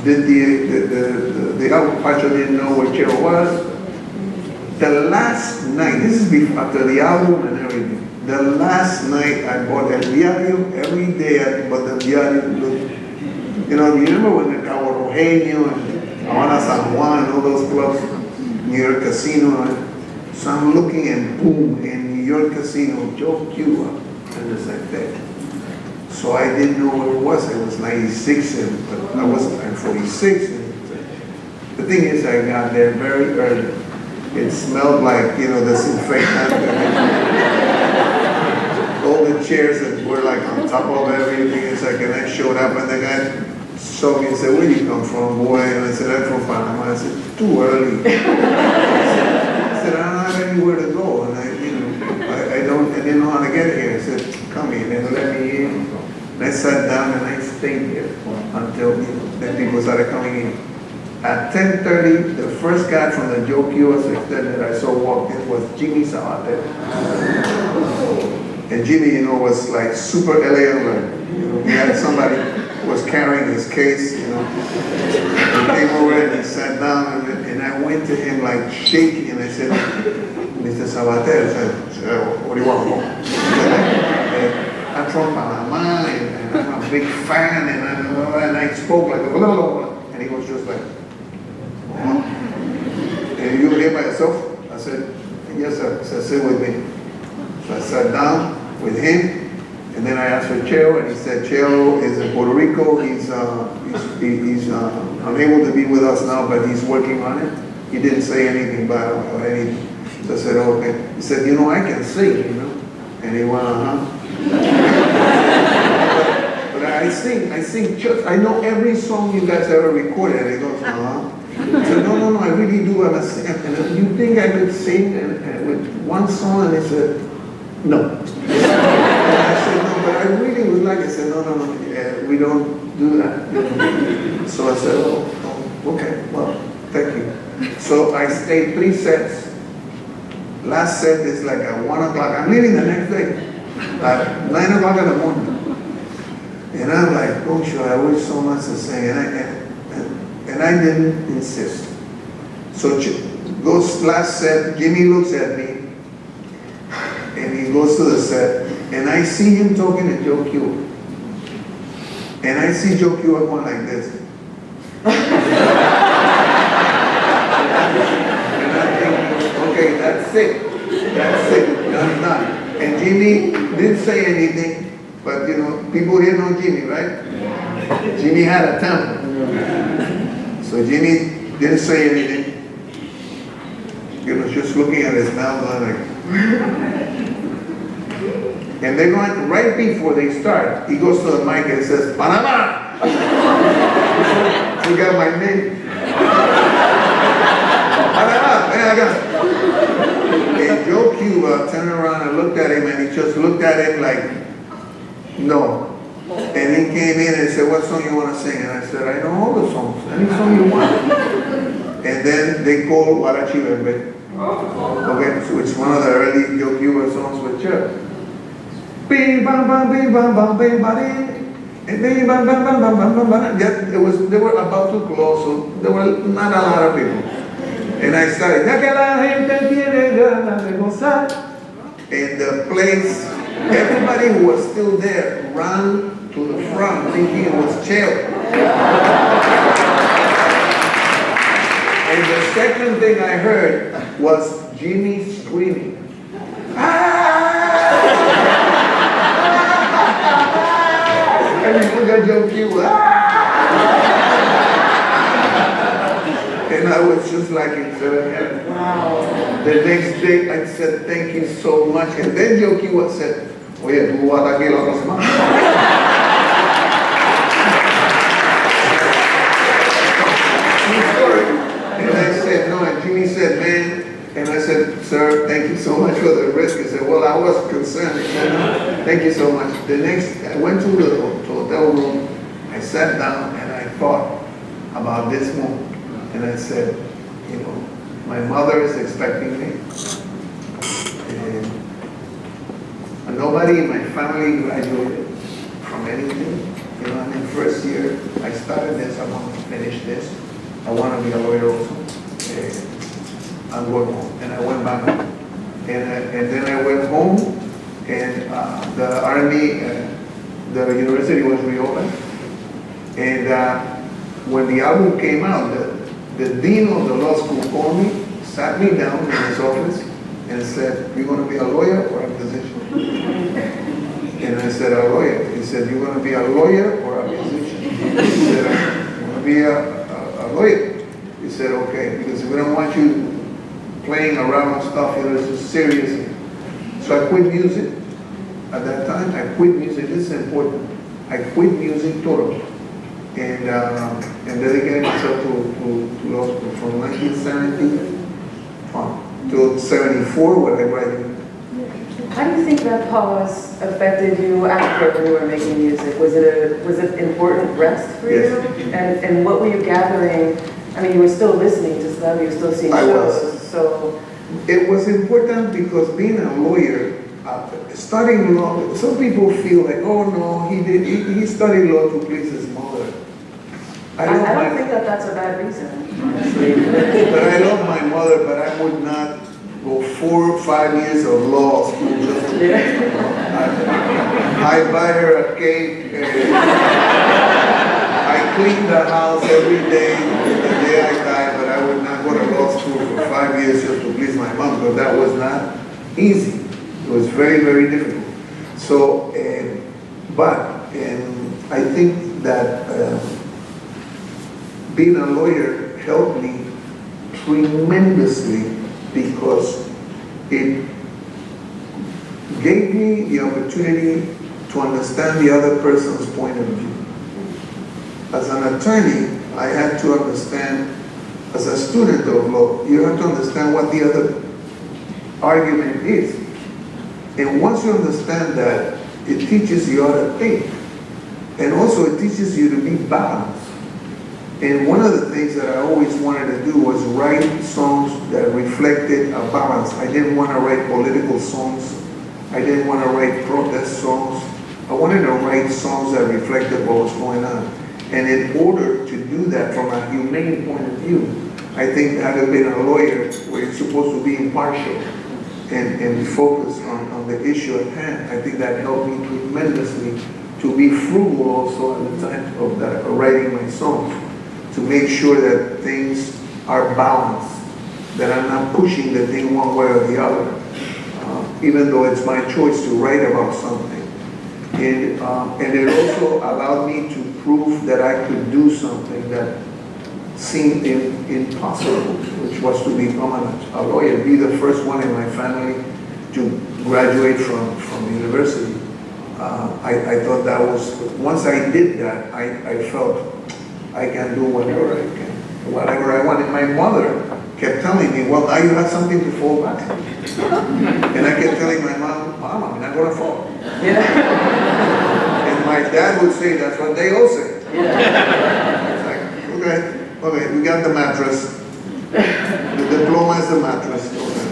C: Did the album. Pancho didn't know where Chero was. The last night, this is before, after the album and everything, The last night I bought El Diario, every day I bought El Diario. You know, you remember when the Cabo Rojeño and Habana San Juan and all those clubs, New York Casino, and so I'm looking and boom, in New York Casino, Joe Cuba, and it's like that. So I didn't know what it was. It was 96, but I was in 46. The thing is, I got there very early. It smelled like, you know, disinfectant. All the chairs that were like on top of everything. It's like, and I showed up and the guy saw me and said, "Where do you come from, boy?" And I said, "I'm from Panama." I said, "Too early." I said, "I don't have anywhere to go." And I didn't know how to get here. I said, "Come in," and let me in. And I sat down and I stayed here until, you know, the people started coming in. At 10:30, the first guy from the Joe Cuba section that I saw walk in was Jimmy Sabater. And Jimmy, you know, was like super elegant. Like, you know, he had somebody who was carrying his case, you know. He came over and he sat down and I went to him like shaking and I said, "Mr. Sabater," I said, "What do you want?" "I'm from Panama and I'm a big fan," and I spoke like blah, blah, blah. And he was just like, "And you here by yourself?" I said, "Yes, sir." He said, "Sit with me." So I sat down with him, and then I asked for Cheo, and he said, "Cheo is in Puerto Rico. He's unable to be with us now, but he's working on it." He didn't say anything bad or anything. So I said, "Oh, okay." He said, "You know, I can sing, you know." And he went, But I sing just, I know every song you guys ever recorded. And he goes, I said, no, I really do. I'm a singer. And you think I could sing and with one song? And he said, no. And I said, no, but I really would like it. He said, no, we don't do that. So I said, oh, okay, well, thank you. So I stayed 3 sets. Last set is like at 1 o'clock. I'm leaving the next day at 9 o'clock in the morning. And I'm like, oh, sure, I wish so much to sing. And I didn't insist. So goes last set, Jimmy looks at me, and he goes to the set, and I see him talking to Joe Cuba. And I see Joe Cuba going like this. And I'm thinking, okay, that's it. I'm done. And Jimmy didn't say anything. But you know, people here know Jimmy, right? Jimmy had a temper. So Jimmy didn't say anything. You know, just looking at his mouth like. And they're going, right before they start, he goes to the mic and says, "Panama!" He got my name. Panama, man, I got it. And Joe Cuba turned around and looked at him, and he just looked at him like, no. And he came in and said, "What song you want to sing?" And I said, "I know all the songs. Any song you want." And then they called Guarachi Bembe. Okay, so it's one of the early Joe Cuba songs with Chuck. Bing bam bam bing bam bam bing bam and bing bam bam bam bam bam bam. They were about to close, so there were not a lot of people. And I started, "Ya que la gente tiene ganas de gozar." And the place, everybody who was still there ran to the front thinking it was Cheo. And the second thing I heard was Jimmy screaming. And you look at Joe Cuba. And I was just like in heaven. The next day I said, "Thank you so much." And then Joe Cuba said, "Oye, tú vas aquí la otra semana." And I said, no, and Jimmy said, "Man," and I said, "Sir, thank you so much for the risk." He said, "Well, I was concerned." He said, "No, thank you so much." The next, I went to the hotel room, I sat down and I thought about this moment. And I said, you know, my mother is expecting me. And nobody in my family graduated from anything. You know, I'm in first year. I started this, I want to finish this. I want to be a lawyer also. I'm going home. And I went back home. And then I went home and the Army, the university was reopened. And when the album came out, the dean of the law school called me, sat me down in his office, and said, "You're going to be a lawyer or a musician?" And I said, "A lawyer." He said, "You're going to be a lawyer or a musician?" He said, "I'm going to be a lawyer." He said, "Okay, because we don't want you playing around with stuff, this is serious." So I quit music. At that time, I quit music. This is important. I quit music totally, and dedicated myself to law school from 1970 to 74 when I graduated.
D: How do you think that pause affected you after when you were making music? Was it important rest for
C: Yes.
D: you? And what were you gathering? I mean, you were still listening to stuff, you were still seeing
C: I
D: shows,
C: was.
D: so.
C: It was important because being a lawyer, studying law, some people feel like, oh no, he studied law to please his mother.
D: I don't think that's a bad reason, honestly.
C: But I love my mother, but I would not go 4 or 5 years of law school just to please her. I buy her a cake. I clean the house every day, the day I die, but I would not go to law school for 5 years just to please my mom, because that was not easy. It was very, very difficult. So, I think that being a lawyer helped me tremendously because it gave me the opportunity to understand the other person's point of view. As an attorney, I had to understand, as a student of law, you have to understand what the other argument is. And once you understand that, it teaches you how to think. And also it teaches you to be balanced. And one of the things that I always wanted to do was write songs that reflected a balance. I didn't want to write political songs. I didn't want to write protest songs. I wanted to write songs that reflected what was going on. And in order to do that from a humane point of view, I think having been a lawyer where you're supposed to be impartial and focus on the issue at hand, I think that helped me tremendously to be frugal also at the time of writing my songs, to make sure that things are balanced, that I'm not pushing the thing one way or the other, even though it's my choice to write about something. And it also allowed me to prove that I could do something that seemed impossible, which was to become a lawyer, be the first one in my family to graduate from university. I thought that was, once I did that, I felt I can do whatever I can, whatever I want. And my mother kept telling me, well, now you have something to fall back on. And I kept telling my mom, I'm not going to fall.
D: Yeah.
C: And my dad would say, that's what they all say.
D: Yeah.
C: It's like, okay, we got the mattress. The diploma is the mattress. Okay.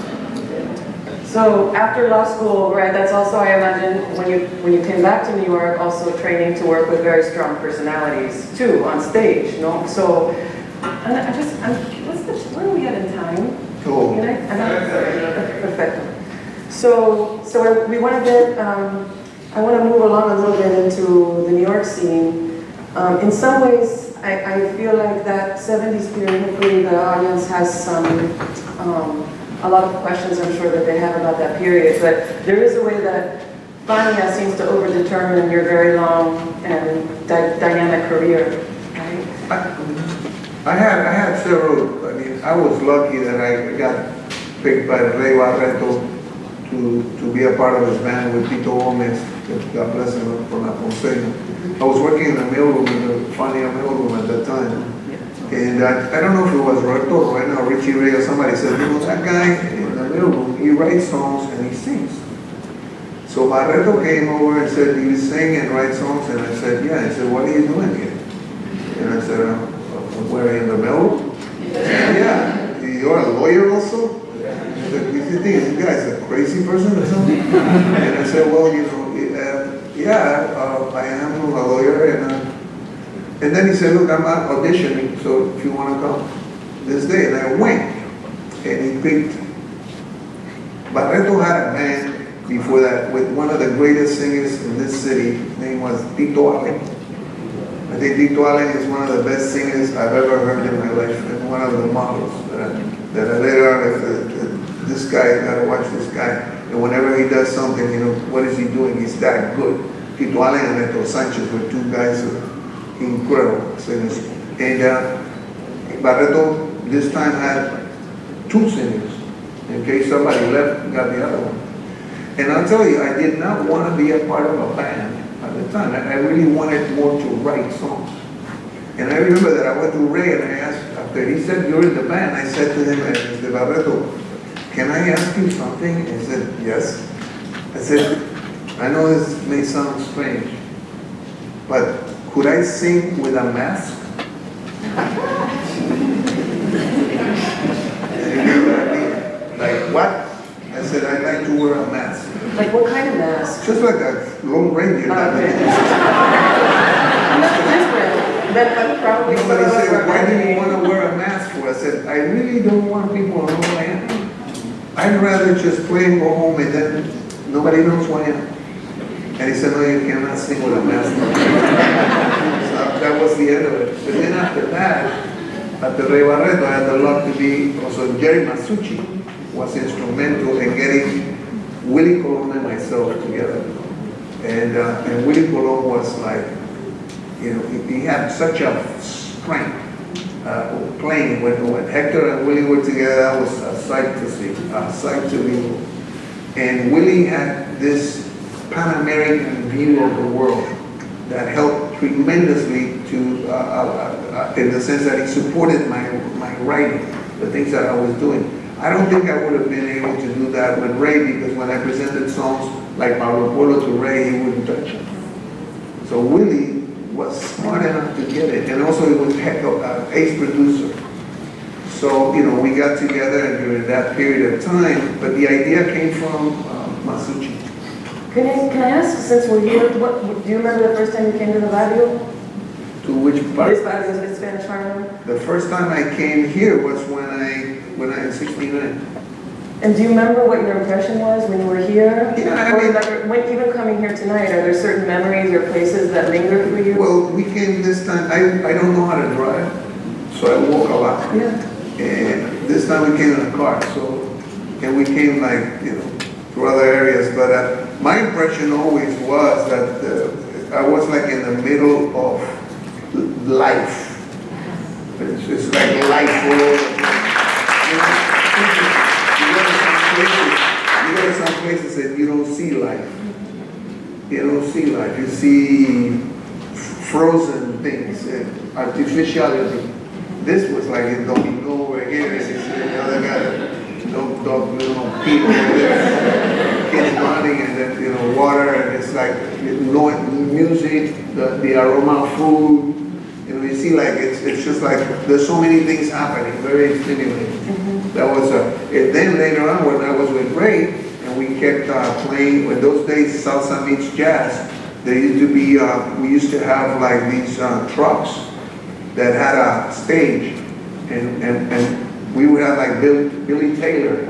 D: So after law school, right, that's also, I imagine, when you came back to New York, also training to work with very strong personalities, too, on stage, no? So, and where are we at in time?
C: Cool.
D: Perfect. So we want to get, I want to move along a little bit into the New York scene. In some ways, I feel like that 70s period, hopefully the audience has a lot of questions I'm sure that they have about that period, but there is a way that Fania seems to overdetermine your very long and dynamic career, right?
C: I had several, I mean, I was lucky that I got picked by Rey Barreto to be a part of his band with Tito Gomez, God bless him, from La Ponceña. I was working in the mailroom, in the Fania mailroom at that time. And I don't know if it was Roberto Rowena or Richie Ray or somebody said, you know, that guy in the mailroom, he writes songs and he sings. So Barreto came over and said, do you sing and write songs? And I said, yeah. He said, what are you doing here? And I said, where, in the mailroom? Yeah. You're a lawyer also? You think this guy's a crazy person or something? And I said, well, you know, I am a lawyer, and then he said, look, I'm not auditioning, so if you want to come this day. And I went, and he picked, Barreto had a band, before that with one of the greatest singers in this city. His name was Tito Allen. I think Tito Allen is one of the best singers I've ever heard in my life, and one of the models that I later on, this guy, you gotta watch this guy, and whenever he does something, you know, what is he doing? He's that good. Tito Allen and Neto Sanchez were two guys who were incredible singers. And Barreto this time had two singers. In case somebody left, got the other one. And I'll tell you, I did not want to be a part of a band at the time. I really wanted more to write songs. And I remember that I went to Ray and I asked, after he said, you're in the band, I said to him, Mr. Barreto, can I ask you something? He said, yes. I said, I know this may sound strange, but could I sing with a mask? And he looked at me like, what? I said, I'd like to wear a mask.
D: Like what kind of mask?
C: Just like a Lone Ranger.
D: Okay. Nothing different. Then probably
C: Somebody
D: some of us
C: said,
D: were
C: why do you
D: happy.
C: want to wear a mask for? I said, I really don't want people to know who I am. I'd rather just play and go home and then nobody knows who I am. And he said, no, you cannot sing with a mask. So that was the end of it. But then after that, at Ray Barreto, I had the luck to be, also Jerry Masucci was instrumental in getting Willie Colon and myself together. And Willie Colon was like, you know, he had such a strength playing. When Hector and Willie were together, that was a sight to see, a sight to behold. And Willie had this Pan-American view of the world that helped tremendously to, in the sense that he supported my writing, the things that I was doing. I don't think I would have been able to do that with Ray, because when I presented songs like Pablo Polo to Ray, he wouldn't touch it. So Willie was smart enough to get it, and also he was an ace producer. So, you know, we got together during that period of time, but the idea came from Masucci.
D: Can I ask, since we're here, do you remember the first time you came to the barrio?
C: To which part?
D: This barrio is Spanish Harlem.
C: The first time I came here was when I in 69.
D: And do you remember what your impression was when you were here?
C: Yeah, I
D: Or
C: mean-
D: like, when even coming here tonight, are there certain memories or places that linger for you?
C: Well, we came this time, I don't know how to drive, so I walk a lot.
D: Yeah.
C: And this time we came in a car, so, and we came like, you know, to other areas, but my impression always was that I was like in the middle of life. It's like life all over. You go to some places and you don't see life. You don't see life. You see frozen things, artificiality. This was like in Domino over here, and you see the other guy, dog, you know, people over there, kids running, and then, you know, water, and it's like, music, the aroma of food. You know, you see, like, it's just like, there's so many things happening, very stimulating. That was and then later on, when I was with Ray, and we kept playing, in those days, salsa meets jazz, there used to be, we used to have like these trucks that had a stage, and we would have like Billy Taylor,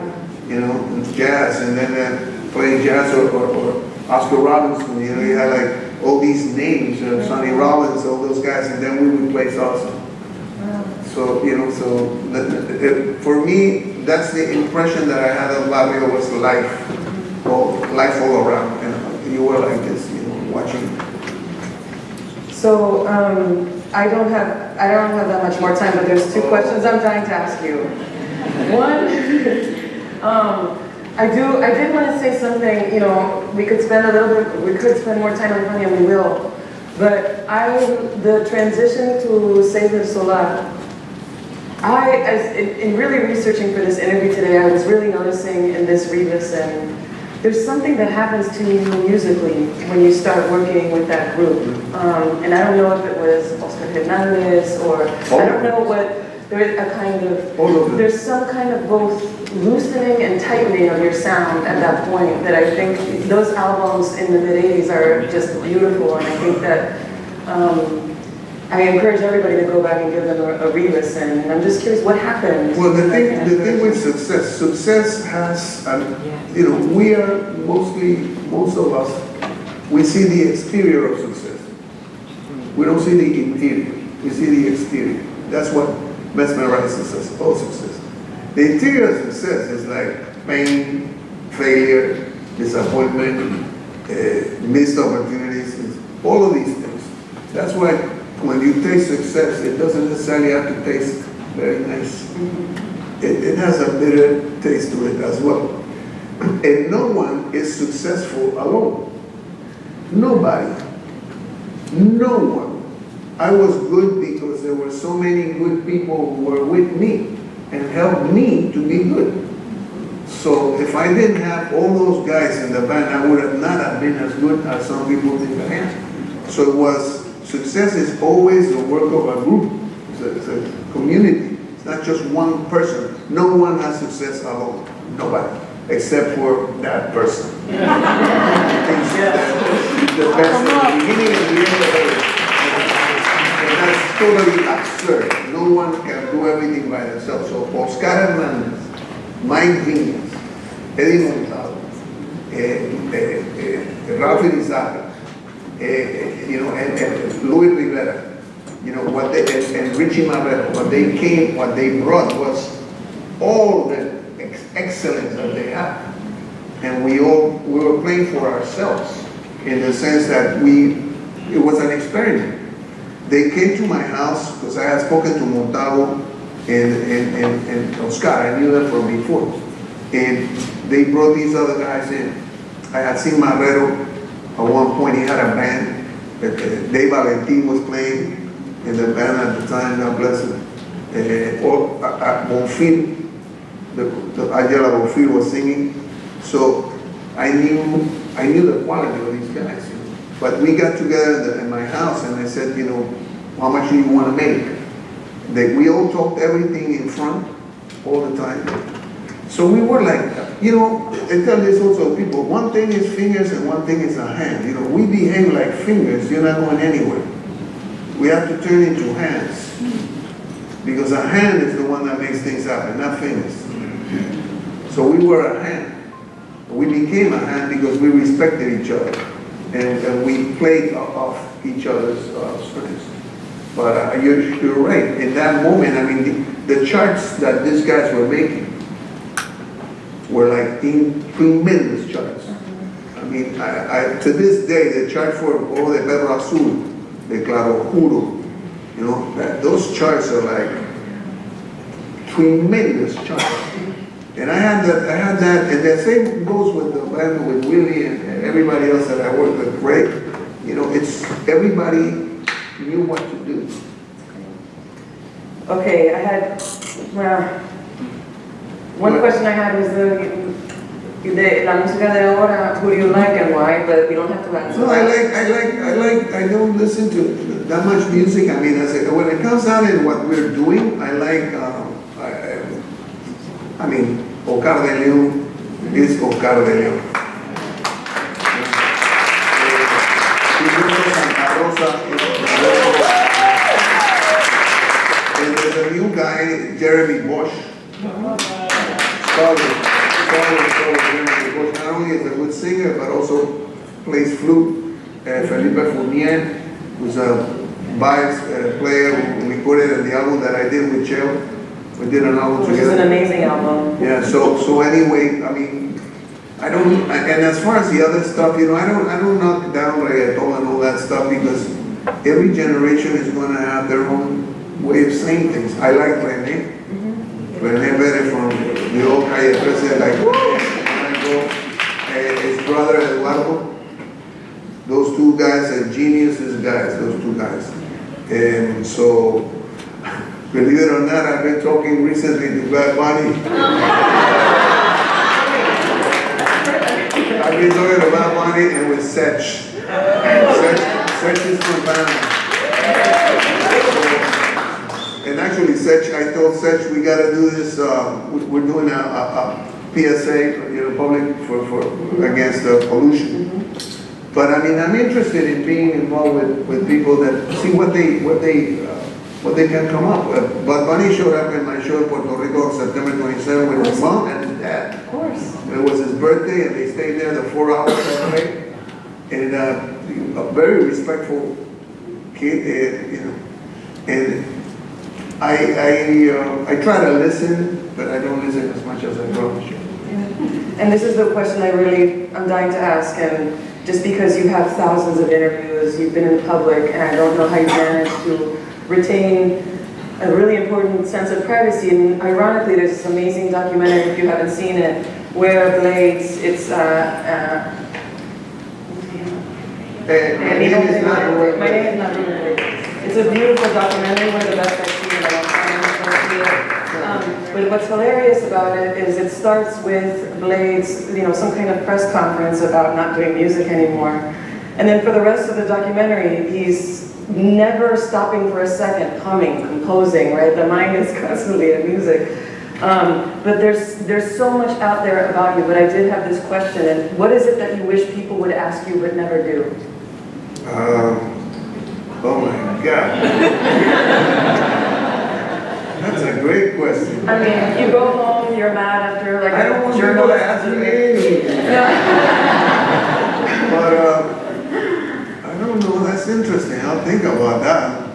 C: you know, jazz, and then playing jazz, or Oscar Robinson, you know, you had like all these names, Sonny Rollins, all those guys, and then we would play salsa. So, you know, for me, that's the impression that I had of Barrio was life all around, and you were like this, you know, watching.
D: So I don't have that much more time, but there's two questions I'm dying to ask you. One, I did want to say something. You know, we could spend more time on money, and we will. But the transition to Save el Solar. In really researching for this interview today, I was really noticing in this re-listen, there's something that happens to you musically when you start working with that group. And I don't know if it was Oscar Hernandez or I don't know what, there's a kind of, there's some kind of both loosening and tightening of your sound at that point that I think those albums in the mid-80s are just beautiful. And I think that, I encourage everybody to go back and give them a re-listen. And I'm just curious, what happened?
C: Well, the thing with success has, you know, we are most of us, we see the exterior of success. We don't see the interior, we see the exterior. That's what mesmerizes us about success. The interior of success is like pain, failure, disappointment, missed opportunities, all of these things. That's why when you taste success, it doesn't necessarily have to taste very nice. It has a bitter taste to it as well. And no one is successful alone. Nobody. No one. I was good because there were so many good people who were with me and helped me to be good. So if I didn't have all those guys in the band, I would have not have been as good as some people think I am. So it was, success is always the work of a group. It's a community. It's not just one person. No one has success alone. Nobody. Except for that person. The best at the beginning and the end of it. And that's totally absurd. No one can do everything by themselves. So Oscar Hernandez, Mike Viñas, Eddie Montado, Ralph Elizaga, you know, and Luis Rivera, you know, what they, and Richie Marrero, what they brought was all the excellence that they had. And we were playing for ourselves in the sense that it was an experiment. They came to my house because I had spoken to Montalvo and Oscar. I knew them from before. And they brought these other guys in. I had seen Marrero at one point. He had a band. Dave Valentin was playing in the band at the time, God bless him. Bonfil, Ayala Bonfil was singing. So I knew the quality of these guys. You know. But we got together in my house and I said, you know, how much do you want to make? We all talked everything in front all the time. So we were like, you know, I tell this also people, one thing is fingers and one thing is a hand. You know, we behave like fingers, you're not going anywhere. We have to turn into hands. Because a hand is the one that makes things happen, not fingers. So we were a hand. We became a hand because we respected each other. And we played off each other's strengths. But you're right. In that moment, I mean, the charts that these guys were making were like tremendous charts. I mean, to this day, the chart for Ojo de Perro Azul, de Claro Oscuro, you know, those charts are like tremendous charts. And I had that, and the same goes with the band with Willie and everybody else that I worked with, Greg. You know, it's everybody knew what to do.
D: Okay, I had, one question I had was la música de ahora, who do you like and why, but we don't have to answer.
C: No, I don't listen to that much music. I mean, when it comes down to what we're doing, I like, I mean, Oscar de León is Oscar de León. Santa Rosa, and there's a new guy, Jeremy Bosch. Jeremy Bosch. Not only is a good singer, but also plays flute. Felipe Fournier, who's a bass player who recorded the album that I did with Cheo. We did an album together.
D: Which is an amazing album.
C: Yeah, so anyway, I mean, I don't, and as far as the other stuff, you know, I don't knock down reggaeton and all that stuff because every generation is going to have their own way of saying things. I like René. René Pérez from the old Calle 13, like, his brother Eduardo. Those two guys are geniuses guys, those two guys. And so, believe it or not, I've been talking recently to Bad Bunny. I've been talking to Bad Bunny and with Sech. Sech is my band. And actually, Sech, I told Sech we got to do this. We're doing a PSA, you know, public for against pollution. But I mean, I'm interested in being involved with people that see what they can come up with. But Bunny showed up in my show in Puerto Rico on September 27 with his mom and his dad.
D: Of course.
C: It was his birthday, and they stayed there the 4 hours that way. And a very respectful kid, you know. And I try to listen, but I don't listen as much as I probably should.
D: And this is the question I'm dying to ask, and just because you have thousands of interviews, you've been in the public, and I don't know how you manage to retain a really important sense of privacy. And ironically, there's this amazing documentary, if you haven't seen it, where Blades, it's
C: My name is not Rubén.
D: My name is not Rubén. It's a beautiful documentary, one of the best I've seen in a long time. But what's hilarious about it is it starts with Blades, you know, some kind of press conference about not doing music anymore. And then for the rest of the documentary, he's never stopping for a second, humming, composing, right? The mind is constantly in music. But there's so much out there about you, but I did have this question, and what is it that you wish people would ask you but never do?
C: Oh my God. That's a great question.
D: I mean, you go home, you're mad after like
C: I don't want people to ask me anything. But I don't know, that's interesting. I'll think about that.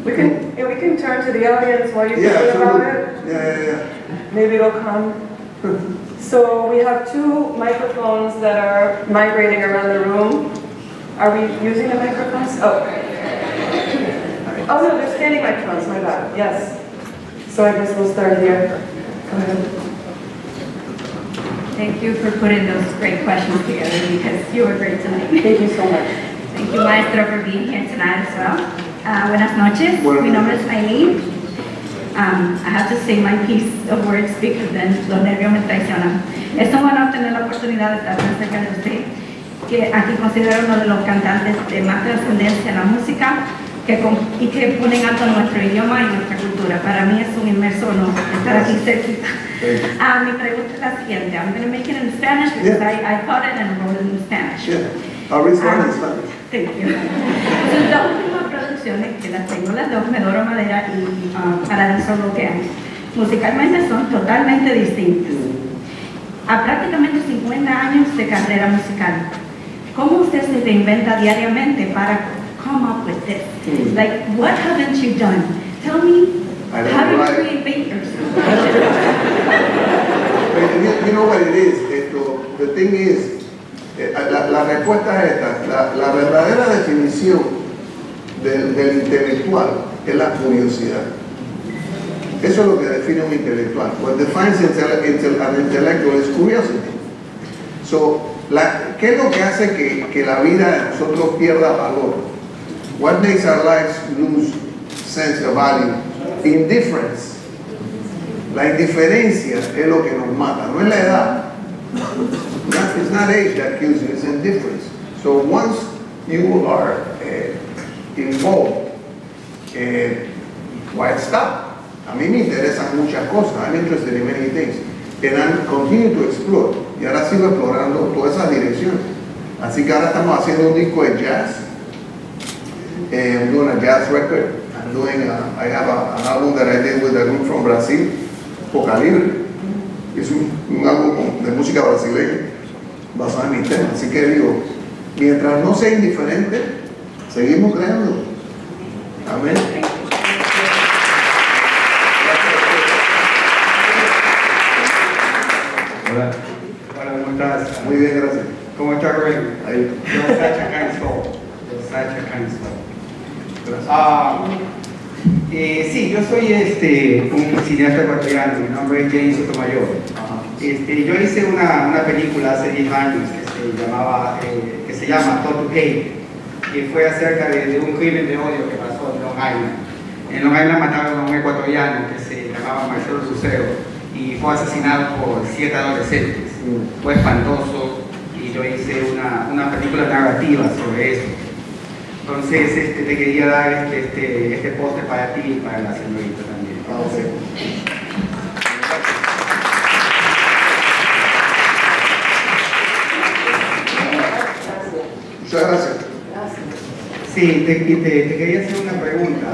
D: We can turn to the audience while you think about it.
C: Yeah.
D: Maybe it'll come. So we have two microphones that are migrating around the room. Are we using the microphones? Oh no, they're standing microphones, my bad. Yes. So I guess we'll start here. Go ahead.
E: Thank you for putting those great questions together because you were great tonight.
D: Thank you so much.
E: Thank you, Maestro, for being here tonight as well. Buenas noches. Mi nombre es Aileen. I have to say my piece of words because then los nervios me traicionan. Es un honor tener la oportunidad de estar tan cerca de usted, que aquí considero uno de los cantantes de más trascendencia en la música y que ponen alto nuestro idioma y nuestra cultura. Para mí es un inmenso honor estar aquí cerquita. Mi pregunta es la siguiente. I'm going to make it in Spanish because I thought it and wrote it in Spanish.
C: Yeah. I'll respond in Spanish.
E: Thank you. Entonces, las últimas producciones, que las tengo las dos, Medoro Madera y Paradiso Bloquean, musicalmente son totalmente distintas. A prácticamente 50 años de carrera musical, ¿cómo usted se reinventa diariamente para come up with this? Like, what haven't you done? Tell me, how do you reinvent yourself?
C: You know what it is? The thing is, la respuesta es esta. La verdadera definición del intelectual es la curiosidad. Eso es lo que define un intelectual. What defines an intellectual is curiosity. So, ¿qué es lo que hace que la vida de nosotros pierda valor? What makes our lives lose sense of value? Indifference. La indiferencia es lo que nos mata, no es la edad. It's not age that kills you, it's indifference. So once you are involved, why stop? A mí me interesan muchas cosas. I'm interested in many things. And I'm continue to explore. Y ahora sigo explorando todas esas direcciones. Así que ahora estamos haciendo un disco de jazz. I'm doing a jazz record. I have an album that I did with a group from Brazil, Poca Libre. Es un álbum de música brasileña basado en mi tema. Así que digo, mientras no sea indiferente, seguimos creando. Amén.
F: Hola, ¿cómo estás?
C: Muy bien, gracias.
F: ¿Cómo estás, Rubén?
C: Ahí.
F: You're such a kind soul. You're such a kind soul. Sí, yo soy un cineasta ecuatoriano, mi nombre es James Sotomayor. Yo hice una película hace 10 años que se llama Total Hate, que fue acerca de un crimen de odio que pasó en Long Island. En Long Island mataron a un ecuatoriano que se llamaba Marcelo Lucero y fue asesinado por 7 adolescentes. Fue espantoso y yo hice una película narrativa sobre eso. Entonces te quería dar este póster para ti y para la señorita también.
C: Muchas gracias.
F: Sí, te quería hacer una pregunta.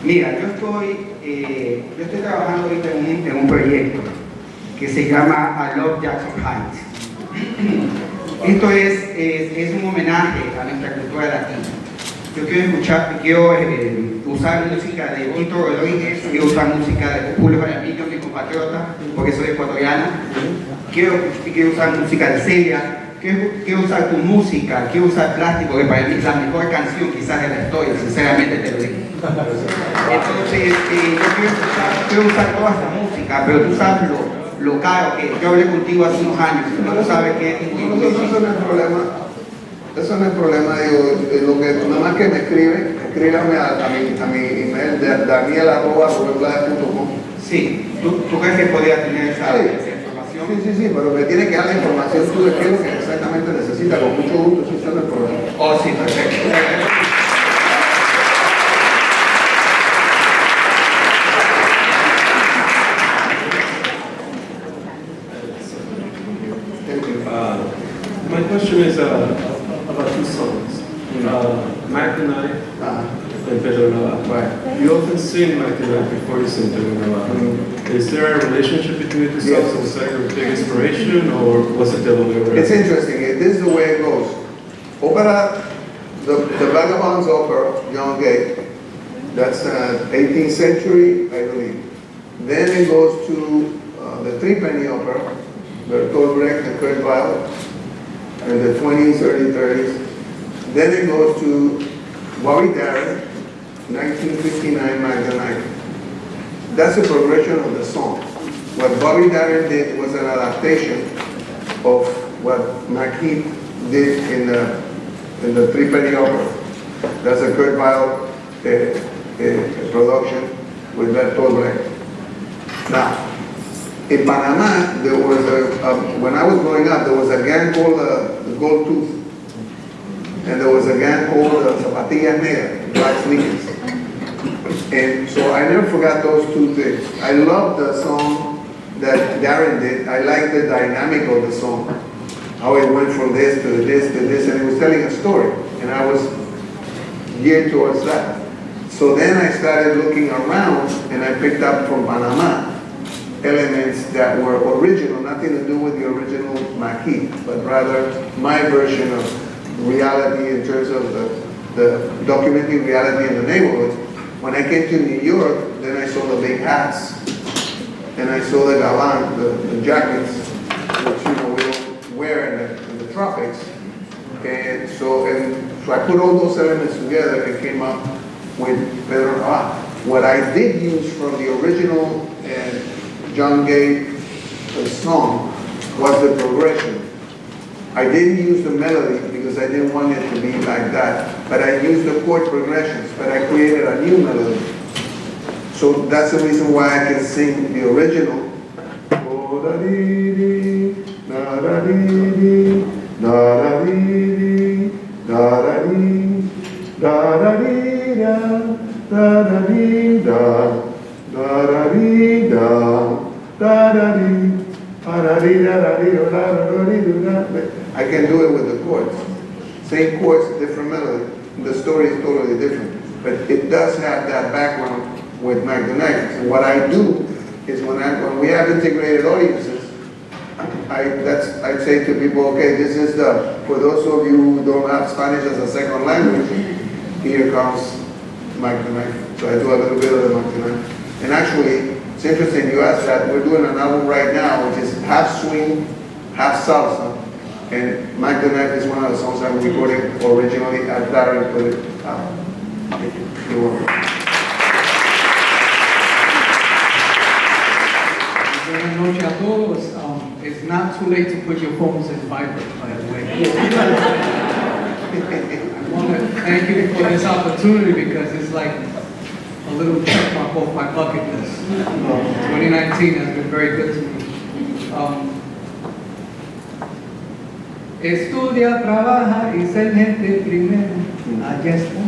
F: Mira, yo estoy trabajando ahorita en un proyecto que se llama I Love Jackson Heights. Esto es un homenaje a nuestra cultura latina. Yo quiero usar música de Tito Rodríguez, quiero usar música de Julio Jaramillo, mi compatriota, porque soy ecuatoriana. Quiero usar música de Celia. Quiero usar tu música, quiero usar Plástico, que para mí es la mejor canción quizás de la historia, sinceramente te lo digo. Entonces, yo quiero usar toda esta música, pero tú sabes lo caro que yo hablé contigo hace unos años, tú sabes que
C: eso no es problema. Eso no es problema, digo, lo que nada más que me escríbame a mi email de daniel@rubén.com.
F: Sí, ¿tú crees que podrías tener esa información?
C: Sí, pero me tiene que dar la información tú de qué es lo que exactamente necesita, con mucho gusto, eso no es el problema.
F: Oh, sí, perfecto.
G: My question is about two songs. Mac and I and Pedro Nava.
C: Right.
G: You often sing Mac and I before you sing Pedro Nava. Is there a relationship between the two songs? Was that your big inspiration, or was it the other way around?
C: It's interesting. This is the way it goes. Opera, the Vagabonds Opera, John Gay, that's 18th century, I believe. Then it goes to the Three-Penny Opera, Bertolt Brecht and Kurt Weill, in the 20s, early 30s. Then it goes to Bobby Darin, 1959, Magdalene. That's a progression of the song. What Bobby Darin did was an adaptation of what McKee did in the Three-Penny Opera. That's a Kurt Weill production with Bertolt Brecht. Now, in Panama, there was when I was growing up, there was a gang called the Gold Tooth. And there was a gang called Zapatillas Negras, Black Sneakers. And so I never forgot those two things. I loved the song that Darren did. I liked the dynamic of the song. How it went from this to this to this, and it was telling a story. And I was geared towards that. So then I started looking around, and I picked up from Panama elements that were original, nothing to do with the original Maquis, but rather my version of reality in terms of the documenting reality in the neighborhoods. When I came to New York, then I saw the big hats, and I saw the galan, the jackets, which we don't wear in the tropics. And so I put all those elements together and came up with Pedro Nava. What I did use from the original John Gay song was the progression. I didn't use the melody because I didn't want it to be like that, but I used the chord progressions, but I created a new melody. So that's the reason why I can sing the original. I can do it with the chords. Same chords, different melody. The story is totally different. But it does have that background with Magdalene. And what I do is when we have integrated audiences, I'd say to people, okay, this is for those of you who don't have Spanish as a second language, here comes Magdalene. So I do a little bit of the Magdalene. And actually, it's interesting you asked that. We're doing an album right now which is half swing, half salsa. And Magdalene is one of the songs I'm recording originally. I Darren put it out. You're welcome.
H: Buenas noches a todos. It's not too late to put your phones in vibrate, by the way. I want to thank you for this opportunity because it's like a little check mark off my bucket list. 2019 has been very good to me. Estudia, trabaja y ser gente primero. Allá está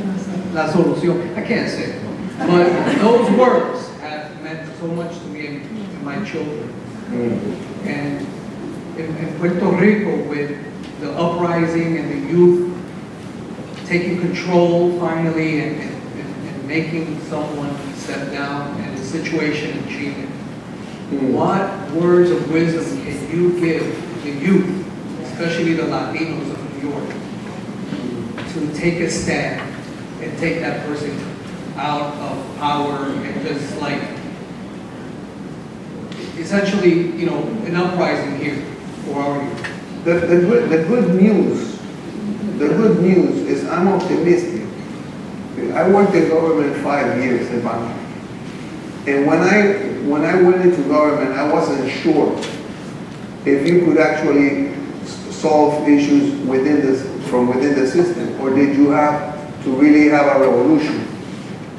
H: la solución. I can't say it, but those words have meant so much to me and to my children. And in Puerto Rico, with the uprising and the youth taking control finally and making someone step down and the situation and change it. What words of wisdom can you give the youth, especially the Latinos of New York, to take a stand and take that person out of power and just like, essentially, you know, an uprising here for our youth?
C: The good news is I'm optimistic. I worked in government 5 years in Panama. And when I went into government, I wasn't sure if you could actually solve issues from within the system, or did you have to really have a revolution?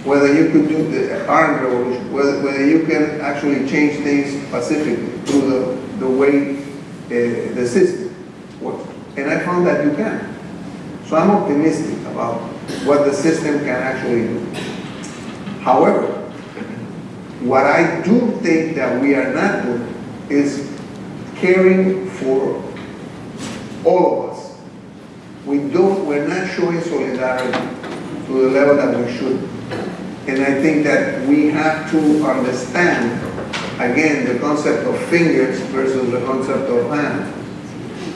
C: Whether you could do the armed revolution, whether you can actually change things pacifically through the way the system works. And I found that you can. So I'm optimistic about what the system can actually do. However, what I do think that we are not doing is caring for all of us. We're not showing solidarity to the level that we should. And I think that we have to understand, again, the concept of fingers versus the concept of hand.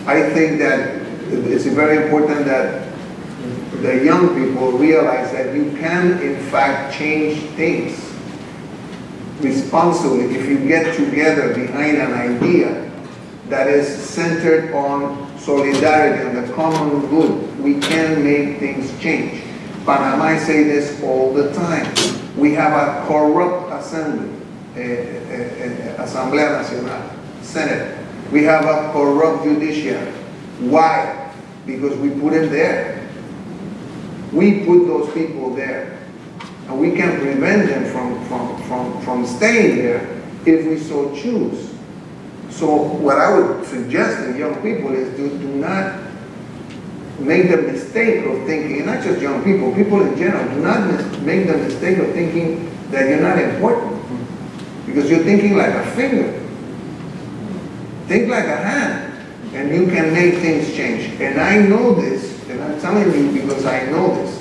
C: I think that it's very important that the young people realize that you can, in fact, change things responsibly if you get together behind an idea that is centered on solidarity and the common good. We can make things change. Panama, I say this all the time. We have a corrupt assembly, Asamblea Nacional, Senate. We have a corrupt judiciary. Why? Because we put it there. We put those people there. And we can prevent them from staying there if we so choose. So what I would suggest to young people is do not make the mistake of thinking, and not just young people, people in general, do not make the mistake of thinking that you're not important. Because you're thinking like a finger. Think like a hand, and you can make things change. And I know this, and I'm telling you because I know this.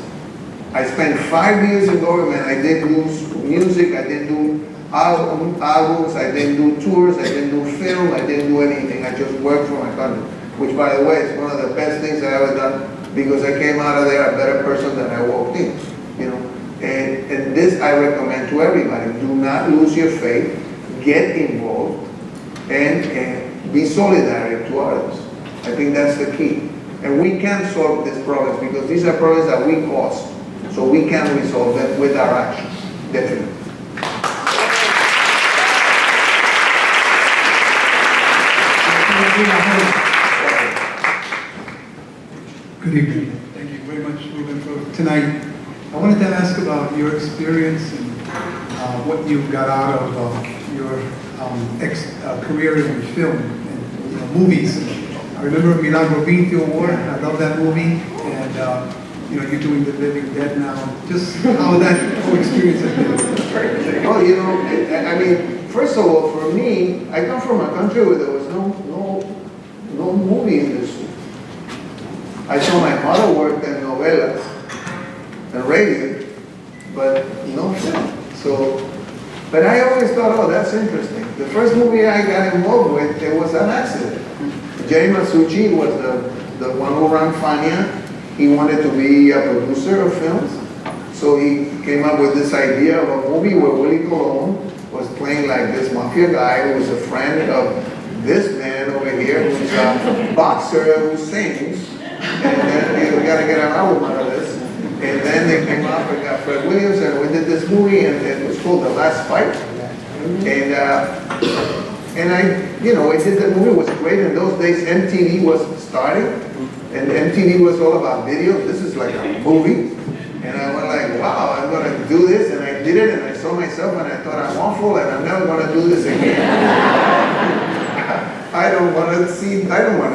C: I spent 5 years in government. I didn't do music, I didn't do albums, I didn't do tours, I didn't do film, I didn't do anything. I just worked for my country, which, by the way, is one of the best things I've ever done, because I came out of there a better person than I walked in, you know. And this I recommend to everybody. Do not lose your faith, get involved, and be solidary to others. I think that's the key. And we can solve these problems because these are problems that we caused. So we can resolve them with our actions, definitely.
I: Good evening. Thank you very much, Rubén, for tonight. I wanted to ask about your experience and what you got out of your career in film and movies. I remember Milagro Beatty Award. I love that movie, and you're doing The Living Dead now. Just how that whole experience has been.
C: Well, I mean, first of all, for me, I come from a country where there was no movie industry. I saw my mother work in novelas and radio, but no film. So, but I always thought, oh, that's interesting. The first movie I got involved with, it was an accident. Jerry Masucci was the one who ran Fania. He wanted to be a producer of films. So he came up with this idea of a movie where Willie Colon was playing like this mafia guy who was a friend of this man over here who's a boxer who sings. And then we got to get an album out of this. And then they came up and got Fred Williams, and we did this movie, and it was called The Last Fight. And I did the movie. It was great. In those days, MTV was starting, and MTV was all about video. This is like a movie. And I went like, wow, I'm going to do this. And I did it, and I saw myself, and I thought, I'm awful, and I'm never going to do this again. I don't want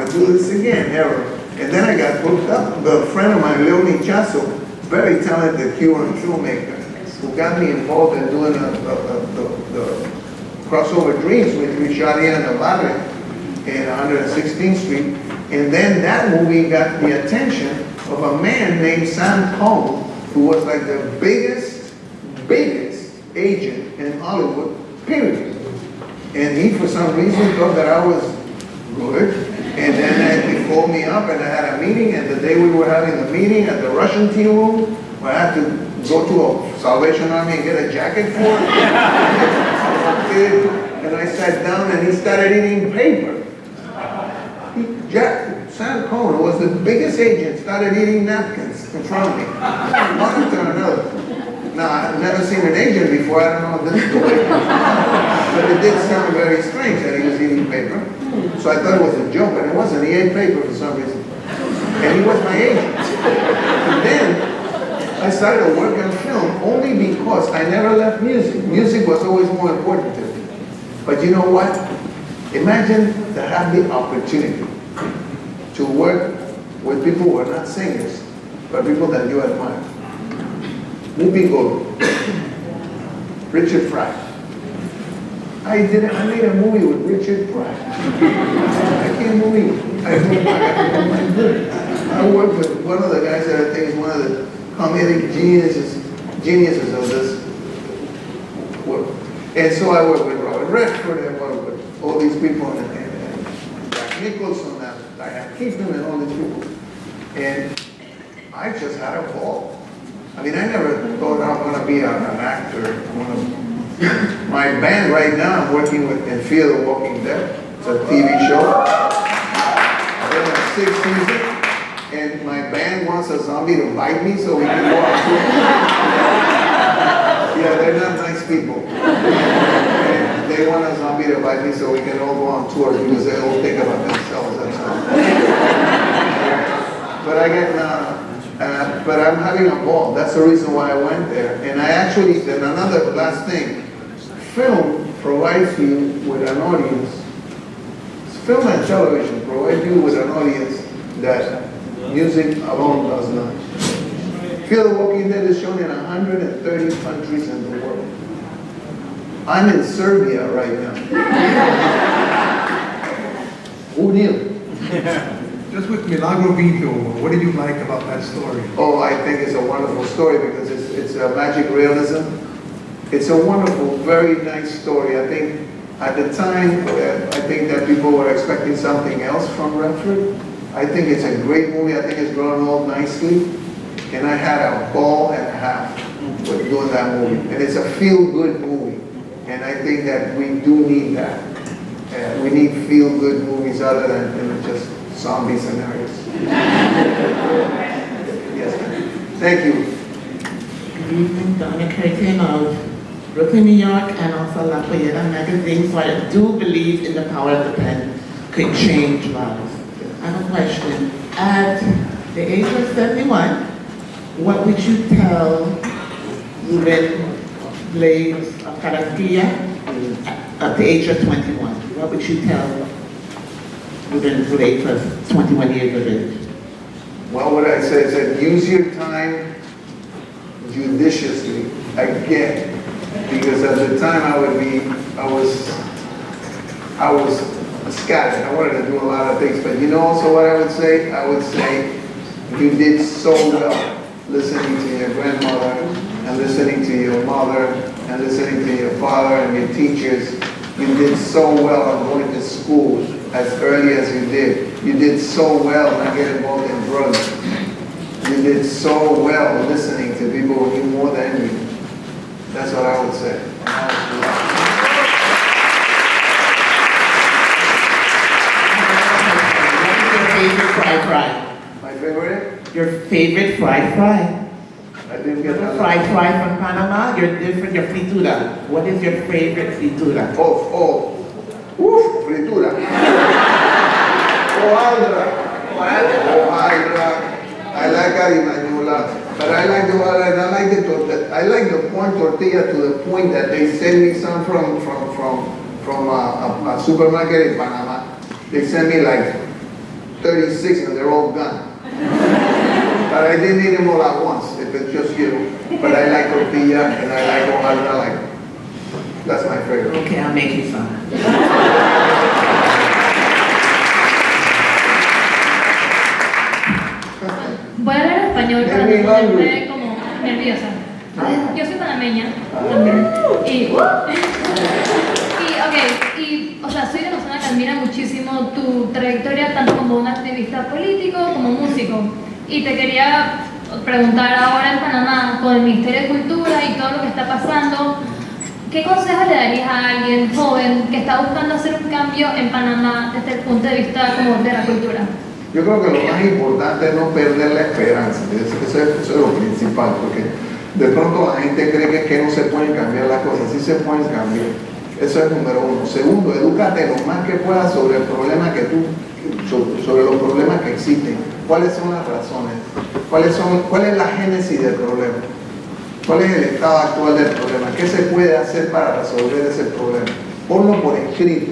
C: to do this again, ever. And then I got hooked up. The friend of mine, Leonie Chasso, very talented Cuban filmmaker, who got me involved in doing the crossover Dreams, which we shot here in the Barrio in 116th Street. And then that movie got the attention of a man named Sam Cohn, who was like the biggest agent in Hollywood, period. And he, for some reason, thought that I was good. And then he called me up and I had a meeting, and the day we were having the meeting at the Russian tea room, where I had to go to a Salvation Army and get a jacket for it. And I sat down and he started eating paper. Sam Cohn, who was the biggest agent, started eating napkins in front of me, one after another. Now, I've never seen an agent before, I don't know if this is the way. But it did sound very strange that he was eating paper. So I thought it was a joke, and it wasn't. He ate paper for some reason. And he was my agent. And then I started working on film only because I never left music. Music was always more important to me. But you know what? Imagine to have the opportunity to work with people who are not singers, but people that you admire. Movie Go, Richard Pratt. I made a movie with Richard Pratt. I can't believe it. I worked with one of the guys that I think is one of the comedic geniuses of this work. And so I worked with Robert Redford, I worked with all these people, and Jack Nicholson, and Diane Keaton, and all these people. And I just had a ball. I mean, I never thought I was going to be an actor. My band right now, I'm working with in Fear the Walking Dead. It's a TV show. They're in 6th season, and my band wants a zombie to bite me so we can go on tour. Yeah, they're not nice people. And they want a zombie to bite me so we can all go on tour because they all think about themselves. That's all. But I get but I'm having a ball. That's the reason why I went there. And I actually, and another last thing, film provides you with an audience. Film and television provide you with an audience that music alone does not. Fear the Walking Dead is shown in 130 countries in the world. I'm in Serbia right now. Who knew?
I: Just with Milagro Vito, what did you like about that story?
C: Oh, I think it's a wonderful story because it's a magic realism. It's a wonderful, very nice story. I think at the time, I think that people were expecting something else from Redford. I think it's a great movie. I think it's grown old nicely. And I had a ball and a half with doing that movie. And it's a feel-good movie. And I think that we do need that. We need feel-good movies other than just zombie scenarios. Yes, thank you.
J: Good evening, Donna Curtin of Brooklyn, New York, and also La Pollera magazine. So I do believe in the power of the pen could change lives. I have a question. At the age of 71, what would you tell Rubén Blades of Carrasquilla at the age of 21? What would you tell Rubén Blades of 21 years of age?
C: Well, what I say is that use your time judiciously again, because at the time I was scattered. I wanted to do a lot of things, but you know also what I would say? I would say you did so well listening to your grandmother and listening to your mother and listening to your father and your teachers. You did so well on going to school as early as you did. You did so well not getting involved in drugs. You did so well listening to people who knew more than you. That's what I would say.
J: Fry.
C: My favorite?
J: Your favorite fry?
C: I didn't get that.
J: Fry from Panama, you're different, your fritura. What is your favorite fritura?
C: Fritura. Hojaldra. I like Arimañola, but I like the one, and I like the corn tortilla to the point that they send me some from a supermarket in Panama. They send me like 36 and they're all gone. But I didn't eat them all at once, if it's just you. But I like tortilla and I like hojaldra, that's my favorite.
J: Okay, I'll make you some.
K: español para no ponerme como nerviosa. Yo soy panameña también. O sea, soy una persona que admira muchísimo tu trayectoria, tanto como un activista político como músico. Y te quería preguntar ahora en Panamá, con el Ministerio de Cultura y todo lo que está pasando, ¿qué consejo le darías a alguien joven que está buscando hacer un cambio en Panamá desde el punto de vista como de la cultura?
C: Yo creo que lo más importante es no perder la esperanza, eso es lo principal, porque de pronto la gente cree que no se pueden cambiar las cosas, sí se pueden cambiar. Eso es número uno. Segundo, edúcate lo más que puedas sobre el problema sobre los problemas que existen. ¿Cuáles son las razones? ¿Cuál es la génesis del problema? ¿Cuál es el estado actual del problema? ¿Qué se puede hacer para resolver ese problema? Ponlo por escrito.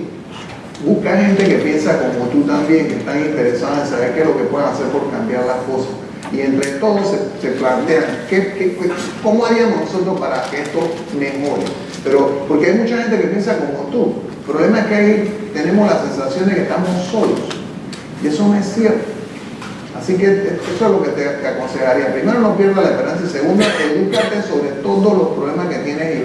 C: Busca gente que piensa como tú también, que están interesados en saber qué es lo que pueden hacer por cambiar las cosas. Y entre todos se plantean, ¿cómo haríamos nosotros para que esto mejore? Pero, porque hay mucha gente que piensa como tú. El problema es que ahí tenemos la sensación de que estamos solos. Y eso no es cierto. Así que eso es lo que te aconsejaría. Primero, no pierdas la esperanza. Y segundo, edúcate sobre todos los problemas que tienes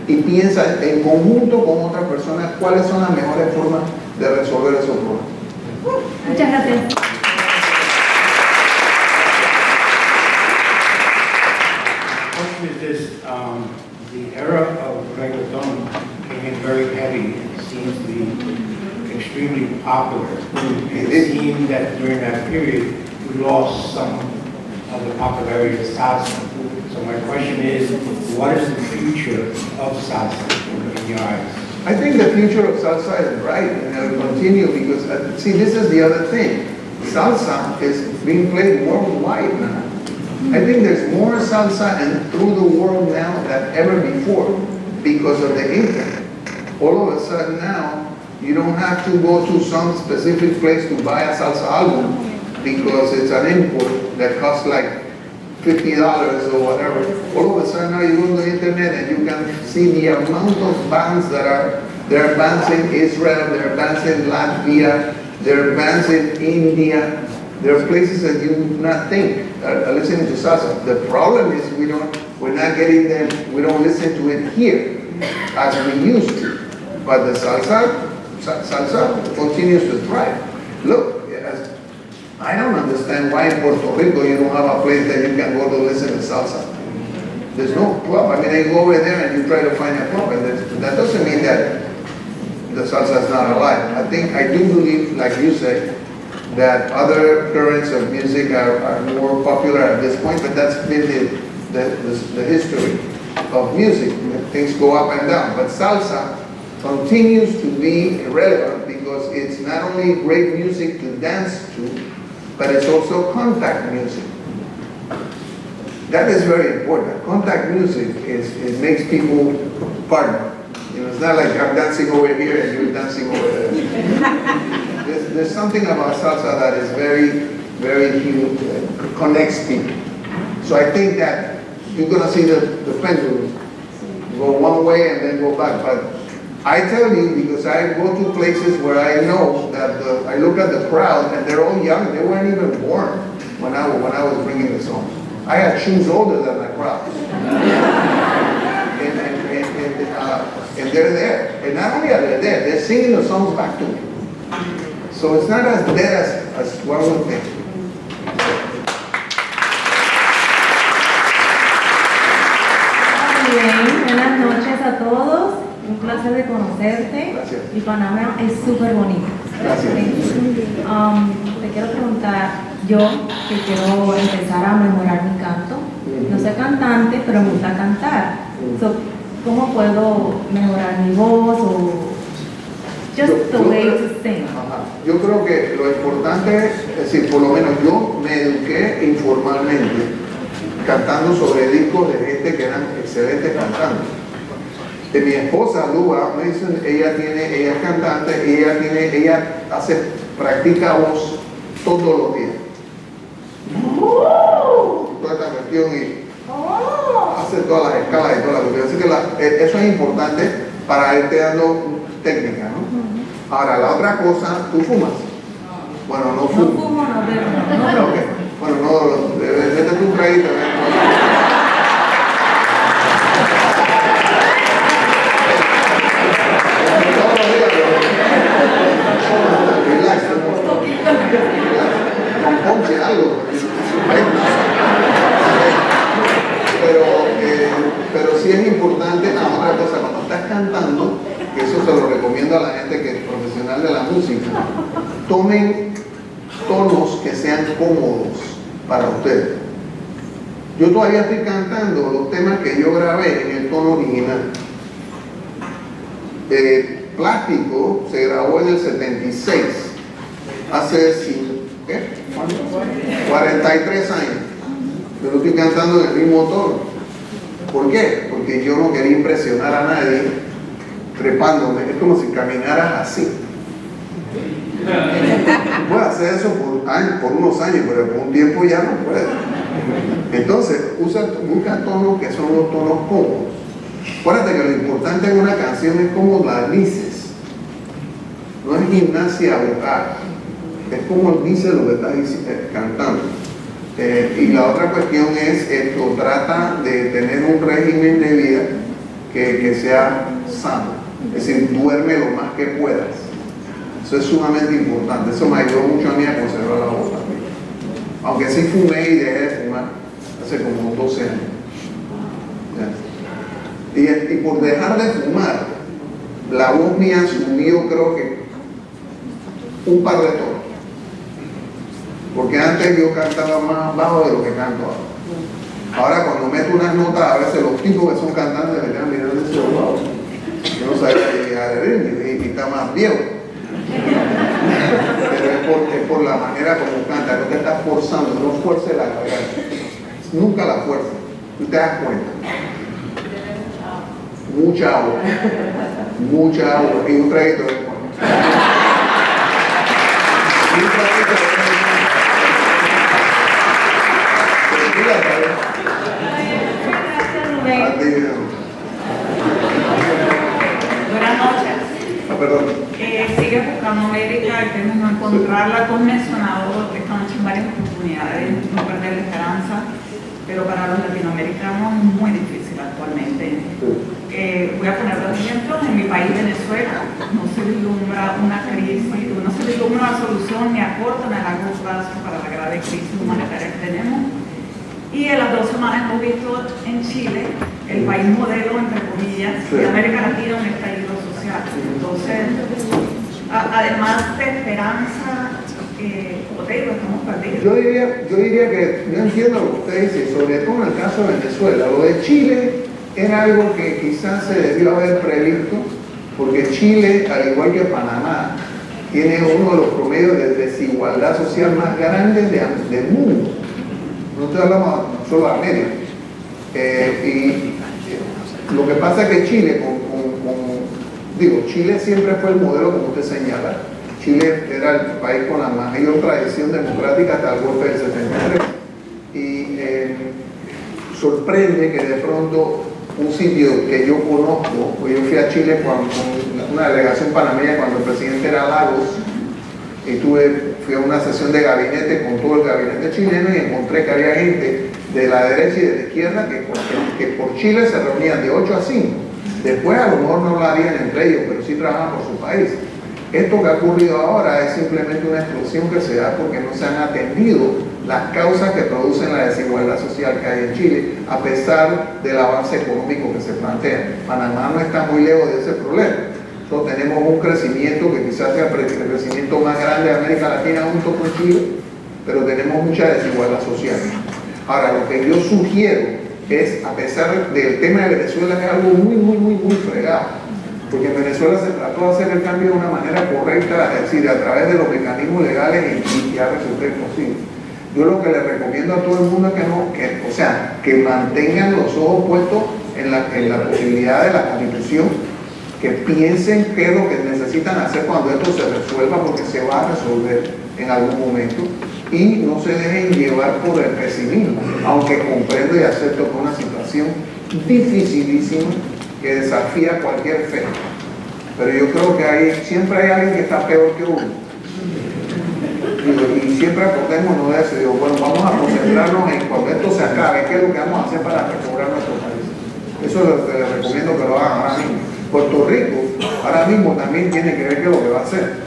C: y piensa en conjunto con otras personas cuáles son las mejores formas de resolver esos problemas.
K: Muchas gracias.
L: Is this, the era of reggaeton came in very heavy. It seems to be extremely popular. It seemed that during that period, we lost some of the popularity of salsa. So my question is, what is the future of salsa in your eyes?
C: I think the future of salsa is bright and it will continue because, see, this is the other thing. Salsa is being played worldwide now. I think there's more salsa through the world now than ever before because of the internet. All of a sudden now, you don't have to go to some specific place to buy a salsa album because it's an import that costs like $50 or whatever. All of a sudden now you go to the internet and you can see the amount of bands there are bands in Israel, there are bands in Latvia, there are bands in India. There are places that you do not think are listening to salsa. The problem is we're not getting them, we don't listen to it here as we used to. But the salsa continues to thrive. Look, I don't understand why in Puerto Rico you don't have a place that you can go to listen to salsa. There's no club. I mean, you go over there and you try to find a club, and that doesn't mean that the salsa is not alive. I do believe, like you said, that other currents of music are more popular at this point, but that's been the history of music. Things go up and down, but salsa continues to be relevant because it's not only great music to dance to, but it's also contact music. That is very important. Contact music it makes people partner. You know, it's not like I'm dancing over here and you're dancing over there. There's something about salsa that is very, very huge, connects people. So I think that you're going to see the pendulum go one way and then go back. But I tell you, because I go to places where I know that I look at the crowd and they're all young. They weren't even born when I was bringing the songs. I had shoes older than the crowd. And they're there. And not only are they there, they're singing the songs back to me. So it's not as dead as one would think.
M: Bien, buenas noches a todos. Un placer de conocerte.
C: Gracias.
M: Y Panamá es súper bonito.
C: Gracias.
M: Te quiero preguntar, yo que quiero empezar a mejorar mi canto, no soy cantante, pero me gusta cantar. So, ¿cómo puedo mejorar mi voz o just the way to sing?
C: Yo creo que lo importante es decir, por lo menos yo me eduqué informalmente cantando sobre discos de gente que eran excelentes cantantes. De mi esposa Lua Mason, ella es cantante, ella practica voz todos los días. Toda esta cuestión y hace todas las escalas y todas las cuestiones. Así que eso es importante para irte dando técnica, ¿no? Ahora, la otra cosa, ¿tú fumas? Bueno, no fumo.
M: No fumo, no bebo.
C: Okay. Bueno, no, vete tú un traguito. Relax, ponche algo. Pero sí es importante, otra cosa, cuando estás cantando, que eso se lo recomiendo a la gente que es profesional de la música, tomen tonos que sean cómodos para ustedes. Yo todavía estoy cantando los temas que yo grabé en el tono original. Plástico se grabó en el 76, hace 43 años. Yo lo estoy cantando en el mismo tono. ¿Por qué? Porque yo no quería impresionar a nadie trepándome. Es como si caminaras así. Puedes hacer eso por unos años, pero por un tiempo ya no puedes. Entonces, busca tonos que son los tonos cómodos. Acuérdate que lo importante en una canción es cómo la dices. No es gimnasia vocal. Es como dices lo que estás cantando. Y la otra cuestión es esto, trata de tener un régimen de vida que sea sano, es decir, duerme lo más que puedas. Eso es sumamente importante, eso me ayudó mucho a mí a conservar la voz también. Aunque sí fumé y dejé de fumar hace como 12 años. Y por dejar de fumar, la voz mía subió creo que un par de tonos. Porque antes yo cantaba más bajo de lo que canto ahora. Ahora cuando meto unas notas, a veces los tipos que son cantantes me quedan mirando y dicen, wow, yo no sabía que llegar al ritmo y está más viejo. Pero es por la manera como canta, no te estás forzando, no fuerces la garganta. Nunca la fuerzas, tú te das cuenta. Mucha agua y un traguito de agua.
N: Buenas noches.
C: Perdón.
N: Sigue buscando América, queremos no encontrarla. Tú has mencionado esta noche en varias oportunidades, no perder la esperanza, pero para los latinoamericanos es muy difícil actualmente. Voy a poner dos ejemplos. En mi país, Venezuela, no se vislumbra una crisis, no se vislumbra una solución ni a corto ni a largo plazo para la grave crisis humanitaria que tenemos. Y en las 2 semanas hemos visto en Chile el país modelo, entre comillas, de América Latina, un estallido social. Entonces, además de esperanza, como te digo, estamos perdidos.
C: Yo diría que yo entiendo lo que usted dice, sobre todo en el caso de Venezuela. Lo de Chile era algo que quizás se debió haber previsto, porque Chile, al igual que Panamá, tiene uno de los promedios de desigualdad social más grandes del mundo. No estoy hablando solo de América. Y lo que pasa es que Chile, Chile siempre fue el modelo, como usted señala. Chile era el país con la mayor tradición democrática hasta el golpe del 73. Y sorprende que de pronto un sitio que yo conozco, pues yo fui a Chile con una delegación panameña cuando el presidente era Lagos, y fui a una sesión de gabinete con todo el gabinete chileno y encontré que había gente de la derecha y de la izquierda que por Chile se reunían de 8 a 5. Después a lo mejor no lo harían entre ellos, pero sí trabajan por su país. Esto que ha ocurrido ahora es simplemente una explosión que se da porque no se han atendido las causas que producen la desigualdad social que hay en Chile, a pesar del avance económico que se plantea. Panamá no está muy lejos de ese problema. Entonces tenemos un crecimiento que quizás sea el crecimiento más grande de América Latina junto con Chile, pero tenemos mucha desigualdad social. Ahora, lo que yo sugiero es, a pesar del tema de Venezuela, es algo muy fregado. Porque en Venezuela se trató de hacer el cambio de una manera correcta, es decir, a través de los mecanismos legales y ya resultó imposible. Yo lo que le recomiendo a todo el mundo es que mantengan los ojos puestos en la posibilidad de la Constitución, que piensen qué es lo que necesitan hacer cuando esto se resuelva, porque se va a resolver en algún momento, y no se dejen llevar por el pesimismo, aunque comprendo y acepto que es una situación dificilísima que desafía cualquier fe. Pero yo creo que siempre hay alguien que está peor que uno. Y siempre acordémonos de eso. Digo, bueno, vamos a concentrarnos en cuando esto se acabe, qué es lo que vamos a hacer para recobrar nuestro país. Eso es lo que les recomiendo que lo hagan ahora mismo. Puerto Rico ahora mismo también tiene que ver qué es lo que va a hacer.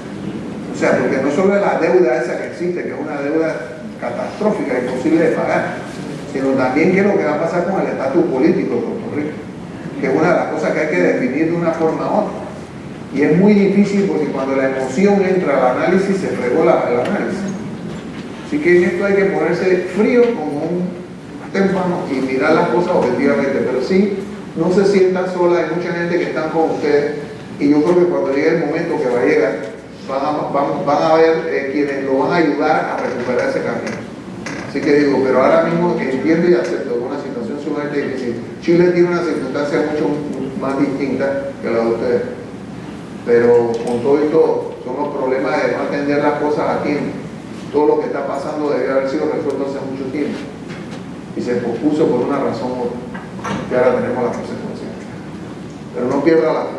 C: O sea, porque no solo es la deuda esa que existe, que es una deuda catastrófica, imposible de pagar, sino también qué es lo que va a pasar con el estatus político de Puerto Rico, que es una de las cosas que hay que definir de una forma u otra. Y es muy difícil porque cuando la emoción entra al análisis, se fregó el análisis. Así que en esto hay que ponerse frío como un témpano y mirar las cosas objetivamente, pero sí, no se sientan solas, hay mucha gente que está con ustedes, y yo creo que cuando llegue el momento que va a llegar, van a ver quienes lo van a ayudar a recuperar ese camino. Así que digo, pero ahora mismo entiendo y acepto una situación sumamente difícil. Chile tiene una circunstancia mucho más distinta que la de ustedes, pero con todo y todo, son los problemas de no atender las cosas a tiempo. Todo lo que está pasando debe haber sido resuelto hace mucho tiempo y se pospuso por una razón u otra, que ahora tenemos las consecuencias. Pero no pierda la fe.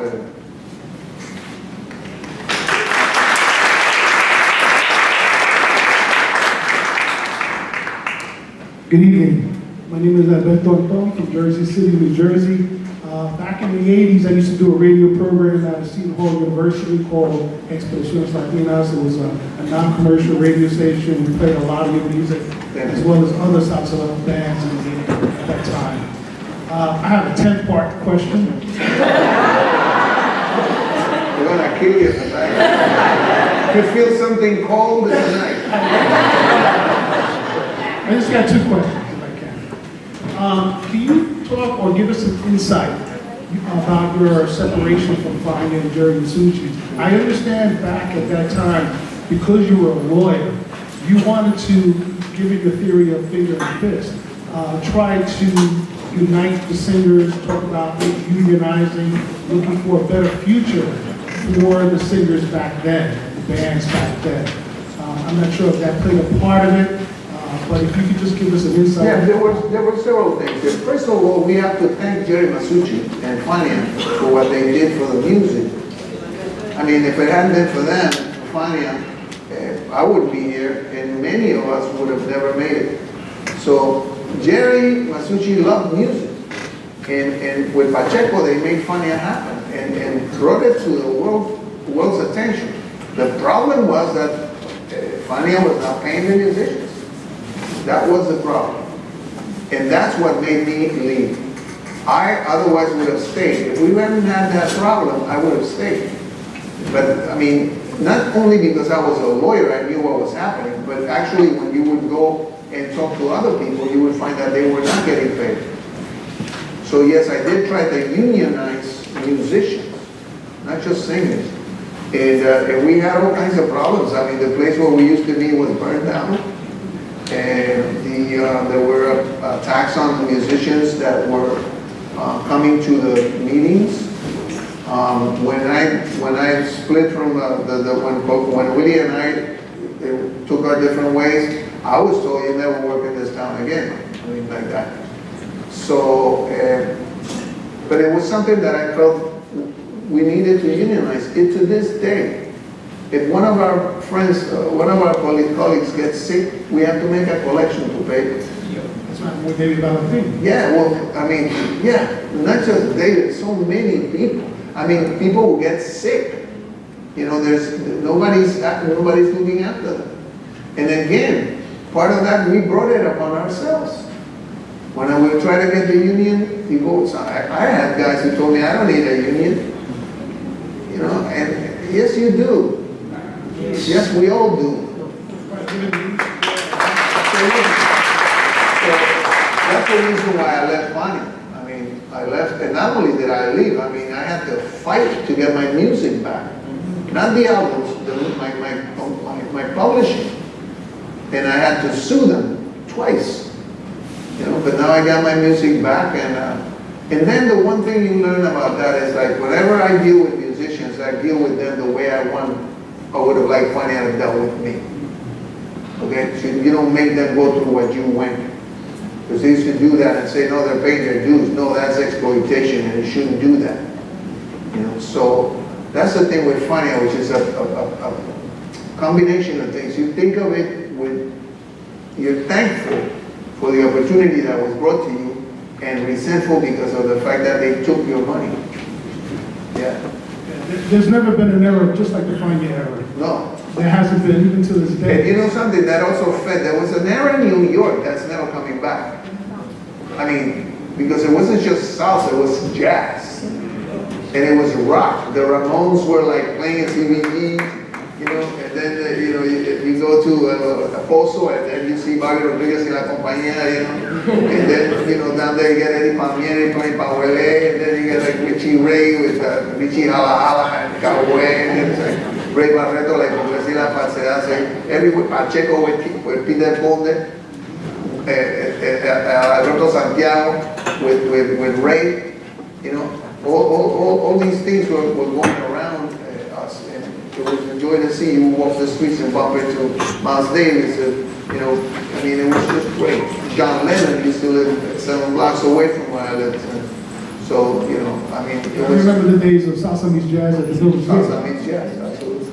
O: Good evening. My name is Alberto Anton from Jersey City, New Jersey. Back in the 80s, I used to do a radio program at Seton Hall University called Expresiones Latinas. It was a non-commercial radio station. We played a lot of your music, as well as other salsa bands at that time. I have a 10-part question.
C: We're gonna kill you tonight. You feel something cold tonight.
O: I just got 2 questions, if I can. Can you talk or give us some insight about your separation from Fania and Jerry Masucci? I understand back at that time, because you were a lawyer, you wanted to, given your theory of finger and fist, try to unite the singers, talk about unionizing, looking for a better future for the singers back then, the bands back then. I'm not sure if that played a part of it, but if you could just give us an insight.
C: Yeah, there were several things. First of all, we have to thank Jerry Masucci and Fania for what they did for the music. I mean, if it hadn't been for them, Fania, I wouldn't be here, and many of us would have never made it. So Jerry Masucci loved music, and with Pacheco, they made Fania happen and brought it to the world's attention. The problem was that Fania was not paying the musicians. That was the problem. And that's what made me leave. I otherwise would have stayed. If we hadn't had that problem, I would have stayed. But I mean, not only because I was a lawyer, I knew what was happening, but actually when you would go and talk to other people, you would find that they were not getting paid. So yes, I did try to unionize musicians, not just singers. And we had all kinds of problems. I mean, the place where we used to be was burned down. And there were attacks on the musicians that were coming to the meetings. When I split from when Willie and I took our different ways, I was told you never work in this town again. I mean, like that. So, but it was something that I felt we needed to unionize. It to this day. If one of our friends, one of our colleagues gets sick, we have to make a collection to pay.
O: That's not what David Valentin.
C: Yeah, well, I mean, yeah, not just David, so many people. I mean, people who get sick. You know, there's nobody's looking after them. And again, part of that, we brought it upon ourselves. When I would try to get the union, people, I had guys who told me, I don't need a union. You know, and yes, you do. Yes, we all do. So that's the reason why I left Fania. I mean, I left, and not only did I leave, I mean, I had to fight to get my music back. Not the albums, my publishing. And I had to sue them twice. You know, but now I got my music back, and then the one thing you learn about that is like whenever I deal with musicians, I deal with them the way I would have liked Fania to dealt with me. Okay, so you don't make them go through what you went. Because they used to do that and say, no, they're paying their dues. No, that's exploitation, and you shouldn't do that. You know, so that's the thing with Fania, which is combination of things. You think of it with, you're thankful for the opportunity that was brought to you and resentful because of the fact that they took your money. Yeah.
O: There's never been an error just like the Find Your Error.
C: No.
O: There hasn't been, even to this day.
C: And you know something that also fed, there was an era in New York that's never coming back. I mean, because it wasn't just salsa, it was jazz. And it was rock. The Ramones were like playing CBGB, you know, and then, you know, you go to Pozo and then you see Bobby Rodriguez y la compañía, you know. And then, you know, down there you get Eddie Palmieri playing Pahuele, and then you get like Richie Ray with Richie Hala Hala and Cowboy, and it's like Ray Barreto, like Conversando, Falsedad, everywhere, Pacheco with Peter Bonde, Alberto Santiago with Ray, you know. All these things were going around us, and it was a joy to see you walk the streets and bump into Miles Davis, you know, I mean, it was just great. John Lennon used to live 7 blocks away from where I lived, so, you know, I mean, it was...
O: I remember the days of Salsa Meets Jazz at the Village.
C: Salsa Meets Jazz, absolutely.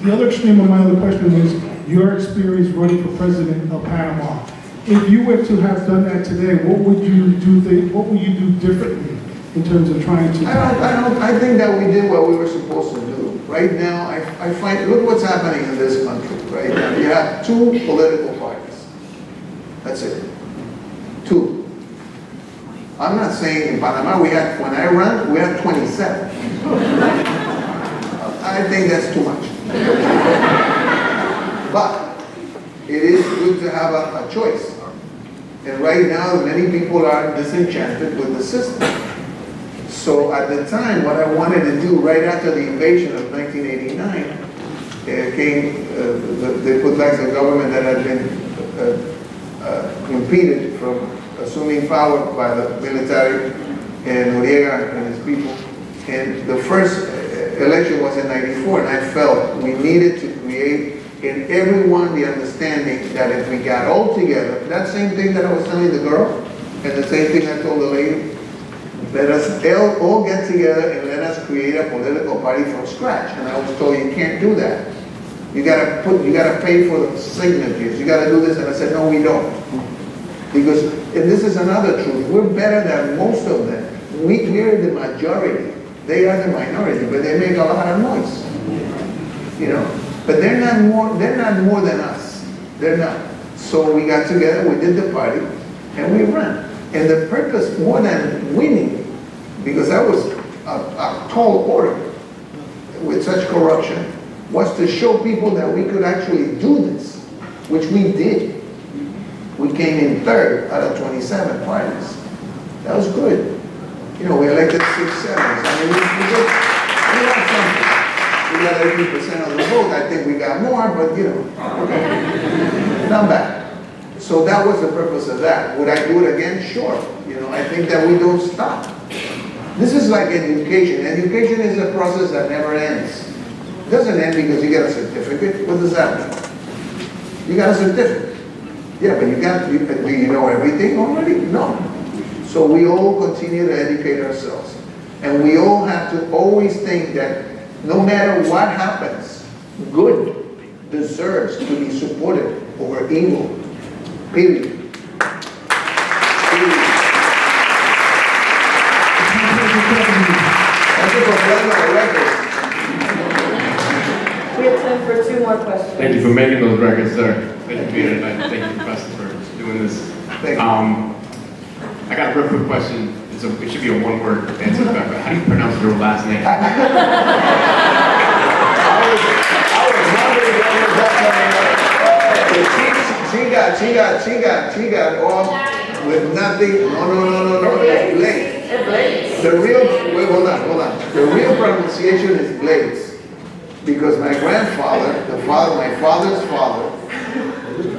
O: The other extreme of my other question is your experience running for president of Panama. If you were to have done that today, what would you do differently in terms of trying to...
C: I think that we did what we were supposed to do. Right now, I find, look what's happening in this country right now. You have 2 political parties. That's it. 2. I'm not saying in Panama, when I ran, we had 27. I think that's too much. But it is good to have a choice. And right now, many people are disenchanted with the system. So at the time, what I wanted to do right after the invasion of 1989, they put back the government that had been impeded from assuming power by the military and Noriega and his people. And the first election was in '94, and I felt we needed to create in everyone the understanding that if we got all together, that same thing that I was telling the girl, and the same thing I told the lady, let us all get together and let us create a political party from scratch. And I was told you can't do that. You gotta pay for the signatures. You gotta do this. And I said, no, we don't. Because, and this is another truth, we're better than most of them. We're the majority. They are the minority, but they make a lot of noise. You know? But they're not more than us. They're not. So we got together, we did the party, and we ran. And the purpose, more than winning, because that was a tall order with such corruption, was to show people that we could actually do this, which we did. We came in 3rd out of 27 parties. That was good. You know, we elected 6 senators. I mean, we got something. We got 80% of the vote. I think we got more, but you know, okay. Not bad. So that was the purpose of that. Would I do it again? Sure. You know, I think that we don't stop. This is like education. Education is a process that never ends. It doesn't end because you get a certificate. What does that mean? You got a certificate. Yeah, but do you know everything already? No. So we all continue to educate ourselves. And we all have to always think that no matter what happens, good deserves to be supported over evil. Period.
D: We have time for 2 more questions.
P: Thank you for making those records, sir. Thank you for being here tonight. Thank you, Professor, for doing this. I got a real quick question. It should be a 1-word answer back, but how do you pronounce your last name?
C: She got off with nothing. No. It's Blades. The real, wait, hold on. The real pronunciation is Blades. Because my grandfather, my father's father,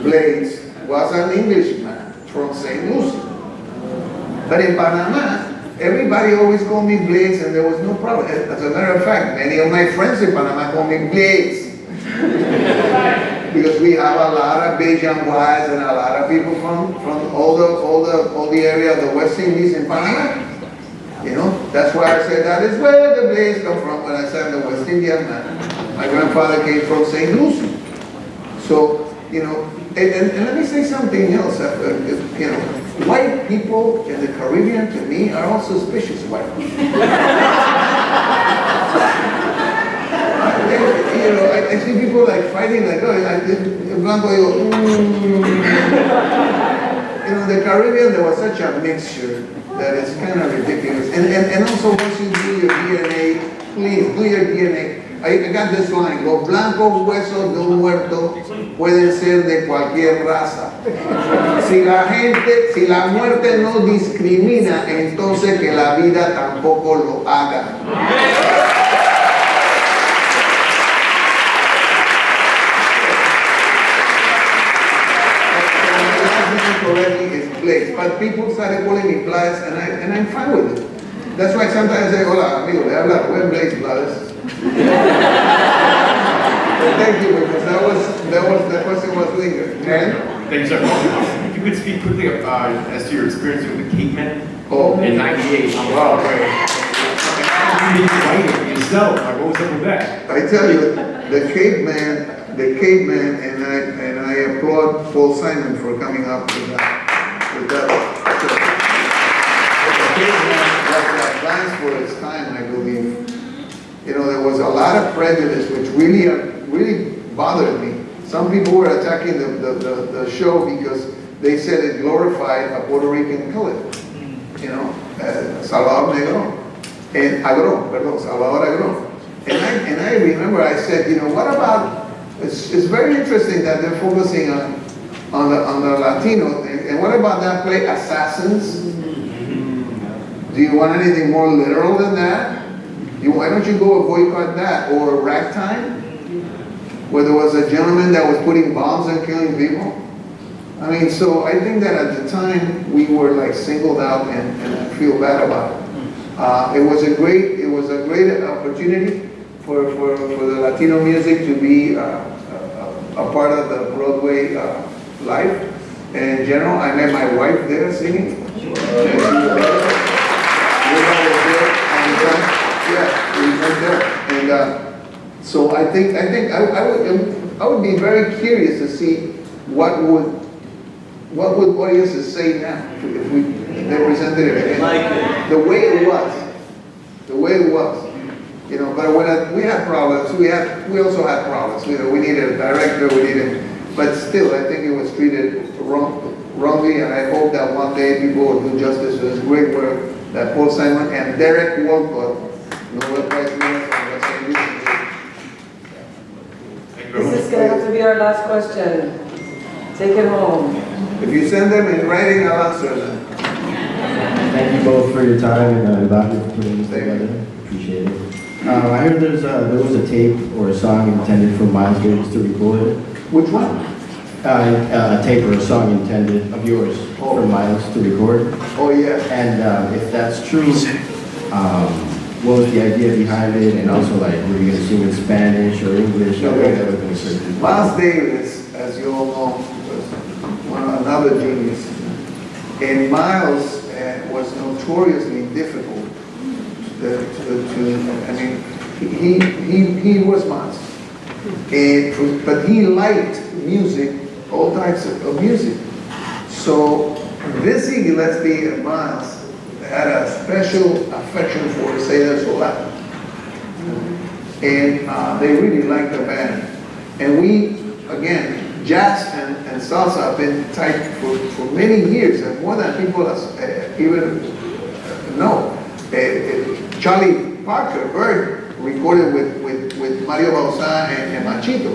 C: Blades, was an Englishman from St. Lucie. But in Panama, everybody always called me Blades and there was no problem. As a matter of fact, many of my friends in Panama call me Blades. Because we have a lot of Bejanguas and a lot of people from all the area of the West Indies in Panama. You know, that's why I say that is where the Blades come from when I said the West Indian man. My grandfather came from St. Lucie. So, you know, and let me say something else. You know, white people in the Caribbean, to me, are all suspicious white people. You know, I see people like fighting, like, oh, Blanco, you know, the Caribbean, there was such a mixture that it's kind of ridiculous. And also, once you do your DNA, please do your DNA. I got this line: los blancos huesos de un muerto pueden ser de cualquier raza. Si la muerte no discrimina, entonces que la vida tampoco lo haga. Correctly is Blaze, but people started calling me Blaze, and I'm fine with it. That's why sometimes I say, hola, amigo, le habla Rubén Blaze Blaze. Thank you, because the question was legal.
P: Thank you, sir. If you could speak quickly as to your experience with the cavemen in '98.
C: Wow, great.
P: Yourself, like, what was up with that?
C: I tell you, the caveman, and I applaud Paul Simon for coming up with that. The caveman was advanced for its time, I believe. You know, there was a lot of prejudice which really bothered me. Some people were attacking the show because they said it glorified a Puerto Rican color. You know, Salvador Negro. And Salvador Agron. And I remember I said, you know, what about, it's very interesting that they're focusing on the Latino thing. And what about that play, Assassins? Do you want anything more literal than that? Why don't you go boycott that? Or Ragtime, where there was a gentleman that was putting bombs and killing people? I mean, so I think that at the time we were like singled out, and I feel bad about it. It was a great opportunity for the Latino music to be a part of the Broadway life. And in general, I met my wife there singing. And so I think I would be very curious to see what would audiences say now if they presented it again. The way it was. You know, but when we had problems, we also had problems. You know, we needed a director, but still, I think it was treated wrongly, and I hope that one day people will do justice to this great work that Paul Simon and Derek Walcott, Nobel Prize winners, and Western
D: This is going to have to be our last question. Take it home.
C: If you send them in writing, I'll answer them.
Q: Thank you both for your time and about you for putting this together. Appreciate it. I heard there was a tape or a song intended for Miles Davis to record.
C: Which one?
Q: A tape or a song intended of yours for Miles to record.
C: Oh yeah.
Q: And if that's true, what was the idea behind it? And also, like, were you going to sing in Spanish or English?
C: Okay. Miles Davis, as you all know, was another genius. And Miles was notoriously difficult I mean, he was Miles. But he liked music, all types of music. So Dizzy Gillespie and Miles had a special affection for Seda Solar. And they really liked the band. And we, again, jazz and salsa have been tight for many years, and more than people even know. Charlie Parker, Bird, recorded with Mario Bauzá and Machito.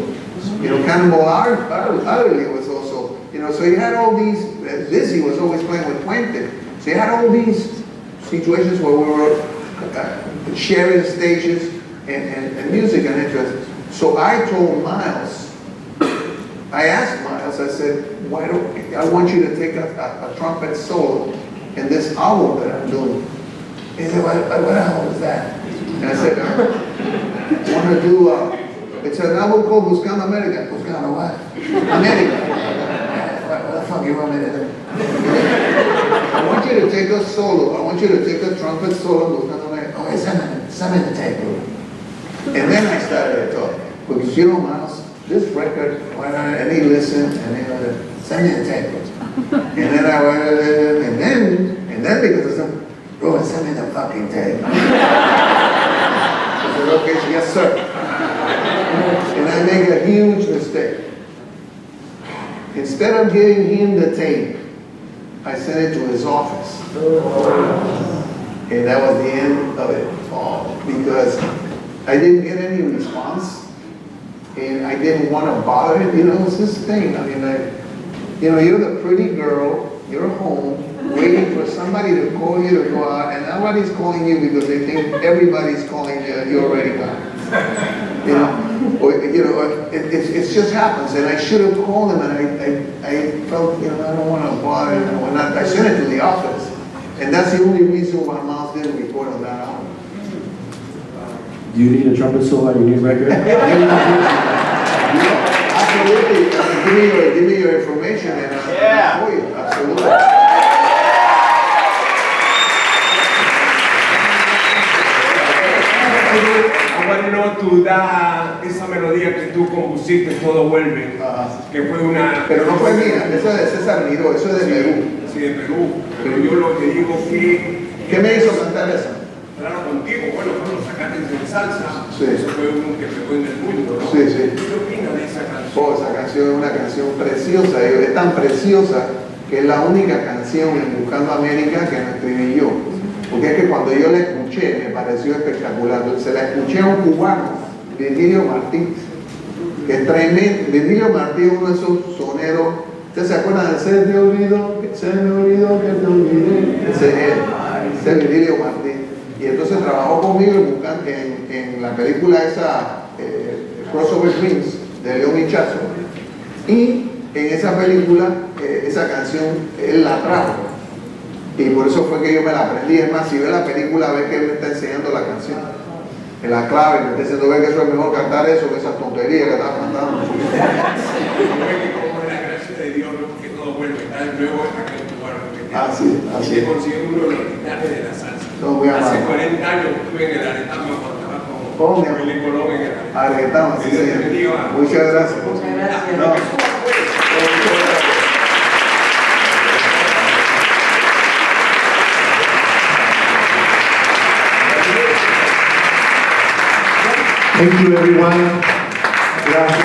C: You know, Cannonball Adderley was also, you know, so you had all these, Dizzy was always playing with Puente. So you had all these situations where we were sharing stages and music and interest. So I told Miles, I asked Miles, I said, I want you to take a trumpet solo in this album that I'm doing. He said, what album is that? And I said, I want to do, it's an album called Buscando America. Buscando what? America. What the fuck you want me to do? I want you to take a solo. I want you to take a trumpet solo. Buscando America. Okay, send me the tape. And then I started to talk. Because you know, Miles, this record, and he listened, and he went, send me a tape. And then I went, and then because of some, Rubén, send me the fucking tape. I said, okay, yes, sir. And I make a huge mistake. Instead of giving him the tape, I sent it to his office. And that was the end of it all, because I didn't get any response, and I didn't want to bother him. You know, it's this thing. I mean, you know, you're the pretty girl, you're home, waiting for somebody to call you to go out, and nobody's calling you because they think everybody's calling you, and you're already gone. You know, or, you know, it just happens, and I should have called him, and I felt, you know, I don't want to bother him, and I sent it to the office, and that's the only reason why Miles didn't record on that album.
Q: Do you need a trumpet solo on your new record?
C: Absolutely. Give me your information, and I'll show you. Absolutely.
R: Bueno, tú da esa melodía que tú compusiste, Todo Vuelve, que fue una...
C: Pero no fue mía, eso es de César Miró, eso es de Perú.
R: Sí, de Perú, pero yo lo que digo que...
C: ¿Qué me hizo cantar eso?
R: Claro, contigo, bueno, cuando sacaste en salsa,
C: sí.
R: Eso fue uno que pegó en el mundo, ¿no?
C: Sí, sí.
R: ¿Qué opinas de esa canción?
C: Oh, esa canción es una canción preciosa, es tan preciosa que es la única canción en Buscando América que no escribí yo. Porque es que cuando yo la escuché me pareció espectacular. Se la escuché a un cubano, Virgilio Martí, que es tremendo. Virgilio Martí es uno de esos soneros. ¿Ustedes se acuerdan de Se me olvidó que te olvidé? Ese es Virgilio Martí. Y entonces trabajó conmigo en la película esa, Crossover Dreams, de León Hichazo. Y en esa película, esa canción, él la trajo. Y por eso fue que yo me la aprendí. Es más, si ve la película, ve que él me está enseñando la canción. En la clave, me está diciendo, ve que eso es mejor cantar eso que esas tonterías que estás cantando.
R: Como es la gracia de Dios, ¿no? Porque todo vuelve, está de nuevo acá en tu barrio.
C: Así es.
R: Consigue uno de los titanes de la salsa. Hace 40 años estuve en el Aretama cuando estaba con Willy Colón en el
C: Aretama, sí, señor. Muchas gracias.
D: Muchas gracias.
C: No.
A: Thank you, everyone. Gracias.